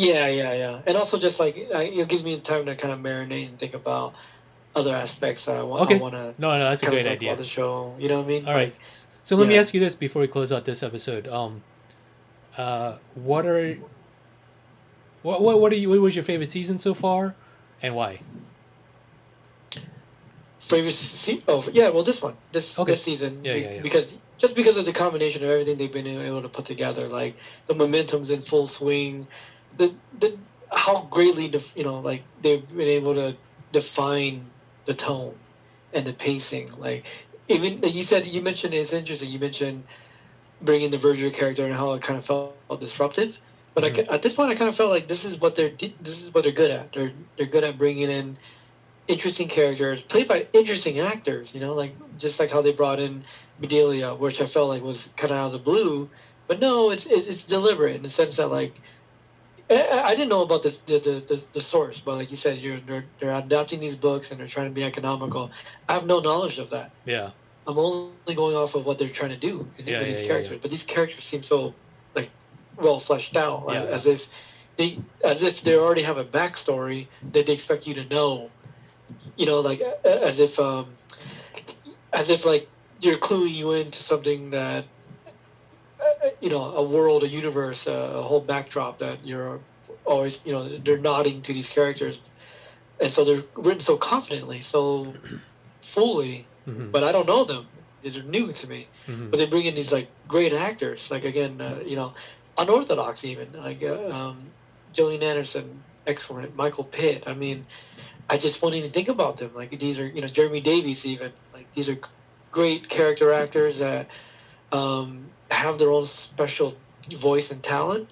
And also just like it gives me time to kind of marinate and think about other aspects that I want to. No, that's a great idea. About the show, you know what I mean? All right. So let me ask you this before we close out this episode. What was your favorite season so far, and why? Favorite season? Oh, yeah. Well, this season. Yeah. Because of the combination of everything they've been able to put together, like the momentum's in full swing. How greatly they've been able to define the tone and the pacing. Like even you mentioned it's interesting. You mentioned bringing the Verger character and how it kind of felt disruptive. But at this point, I kind of felt like this is what they're good at. They're good at bringing in interesting characters played by interesting actors. You know, like just like how they brought in Bedelia, which I felt like was kind of out of the blue. But no, it's deliberate in the sense that like I didn't know about this the source, but like you said, they're adapting these books and they're trying to be economical. I have no knowledge of that. Yeah. I'm only going off of what they're trying to do with these characters. Yeah. But these characters seem so like well fleshed out, like, as if they already have a backstory that they expect you to know. You know, like as if like they're cluing you into something that you know, a world, a universe, a whole backdrop that you're always, you know, they're nodding to these characters, and so they're written so confidently, so fully. But I don't know them; they're new to me. But they bring in these like great actors, like again, you know, unorthodox even, like Gillian Anderson, excellent. Michael Pitt. I mean, I just won't even think about them. Like these are, you know, Jeremy Davies even. Like these are great character actors that have their own special voice and talent,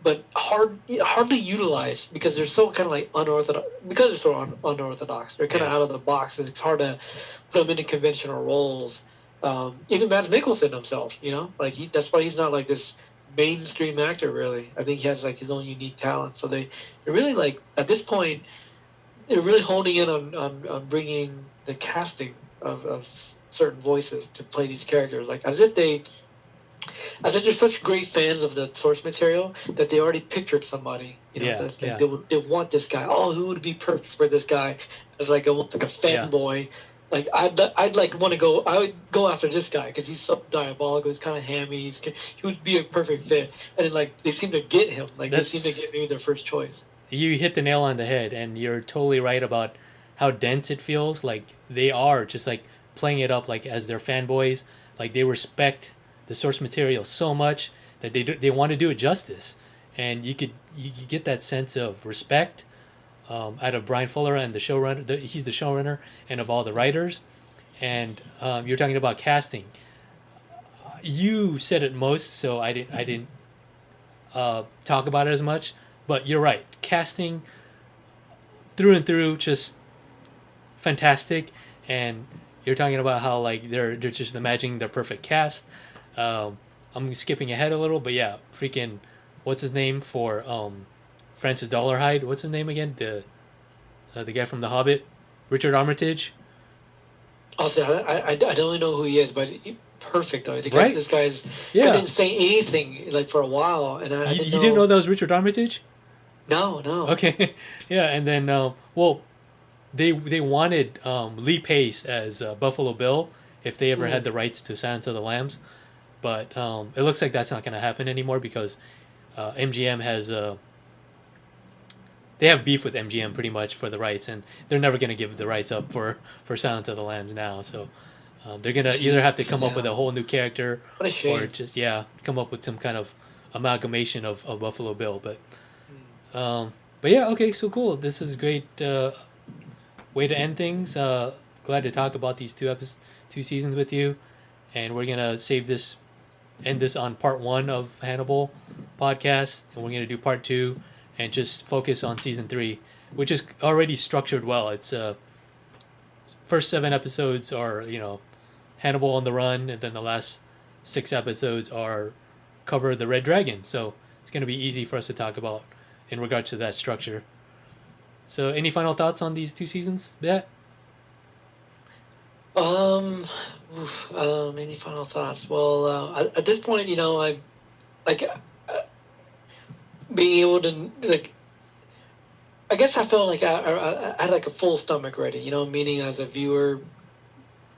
but hardly utilized because they're so kind of like unorthodox. Because they're so unorthodox, they're kind of out of the box, and it's hard to put them into conventional roles. Even Mads Mikkelsen himself, you know, like that's why he's not like this mainstream actor really. I think he has like his own unique talent. So they're really like at this point, they're really honing in on bringing the casting of certain voices to play these characters, like as if they're such great fans of the source material that they already pictured somebody. You know, they want this guy. Oh, who would be perfect for this guy? As like almost like a fanboy. Like I'd like want to go. I would go after this guy because he's so diabolical. He's kind of hammy. He would be a perfect fit. And then like they seem to get him. Like they seem to get maybe their first choice. You hit the nail on the head, and you're totally right about how dense it feels. Like they are just like playing it up like as their fanboys. Like they respect the source material so much that they want to do it justice, and you get that sense of respect out of Brian Fuller and the showrunner. He's the showrunner and of all the writers. And you're talking about casting. You said it most, so I didn't talk about it as much. But you're right, casting through and through, just fantastic. And you're talking about how like they're just imagining their perfect cast. I'm skipping ahead a little, but yeah, freaking, what's his name for Francis Dollarhide? What's his name again? The guy from The Hobbit, Richard Armitage. Also, I don't really know who he is, but perfect though. Right? This guy's I didn't say anything like for a while, and I didn't know that was Richard Armitage? No. Okay, yeah, and then well, they wanted Lee Pace as Buffalo Bill if they ever had the rights to Silence of the Lambs. But it looks like that's not going to happen anymore because MGM has they have beef with MGM pretty much for the rights, and they're never going to give the rights up for Silence of the Lambs now. So they're going to either have to come up with a whole new character or just come up with some kind of amalgamation of Buffalo Bill. But yeah, okay, so cool. This is a great way to end things. Glad to talk about these two seasons with you, and we're gonna end this on part 1 of Hannibal podcast, and we're gonna do part 2 and just focus on season 3, which is already structured well. It's first 7 episodes are, you know, Hannibal on the run, and then the last 6 episodes are cover the Red Dragon. So it's gonna be easy for us to talk about in regards to that structure. So any final thoughts on these 2 seasons? Yeah. Any final thoughts? Well, at this point, you know, I like being able to like. I guess I felt like I had like a full stomach ready, you know, meaning as a viewer,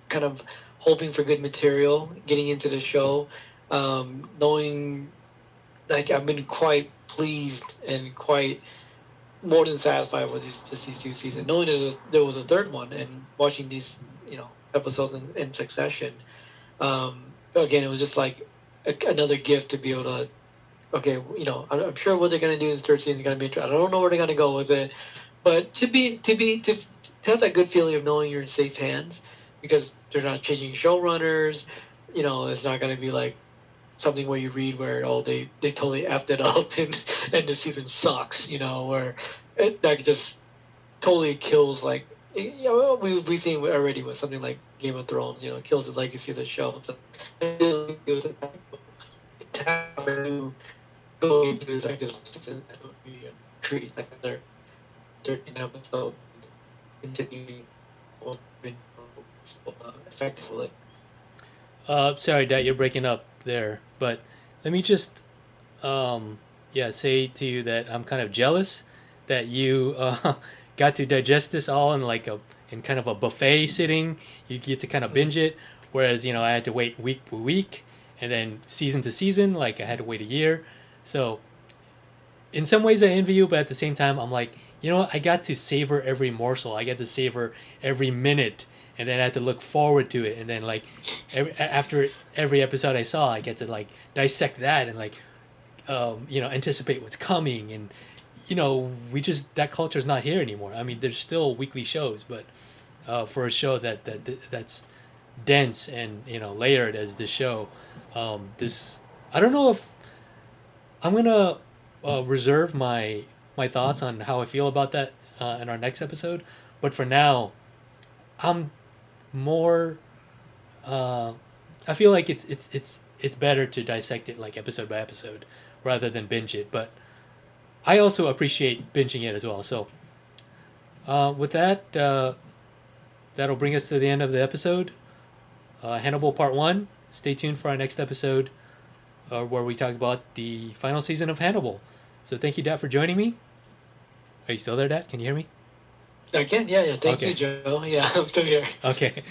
kind of hoping for good material, getting into the show, knowing like I've been quite pleased and quite more than satisfied with these 2 seasons, knowing there was a third one and watching these, you know, episodes in succession. Again, it was just like another gift to be able to, okay, you know, I'm sure what they're going to do in the third season is going to be interesting. I don't know where they're going to go with it, but to have that good feeling of knowing you're in safe hands because they're not changing showrunners. It's not going to be like something where you read where they totally effed it up and the season sucks. Where that just totally kills like we've seen already with something like Game of Thrones. Kills the legacy of the show. So it was going into like this season, that would be a treat, like another 13 episode continuing effectively. Sorry, Dad, you're breaking up there, but let me just say to you that I'm kind of jealous that you got to digest this all in kind of a buffet sitting. You get to kind of binge it, whereas I had to wait week to week, and then season to season, like I had to wait a year. So in some ways I envy you, but at the same time I'm like, I got to savor every morsel. I got to savor every minute, and then I had to look forward to it, and then like after every episode I saw, I get to like dissect that and like anticipate what's coming. And that culture is not here anymore. I mean, there's still weekly shows, but for a show that's dense and layered as this show, this I don't know if I'm gonna reserve my thoughts on how I feel about that in our next episode. But for now, I'm more. I feel like it's better to dissect it like episode by episode rather than binge it. But I also appreciate binging it as well. So with that, that'll bring us to the end of the episode. Hannibal Part 1. Stay tuned for our next episode where we talk about the final season of Hannibal. So thank you, Dad, for joining me. Are you still there, Dad? Can you hear me? I can, yeah. Thank Okay. you, Joe. Yeah, I'm still here. Okay.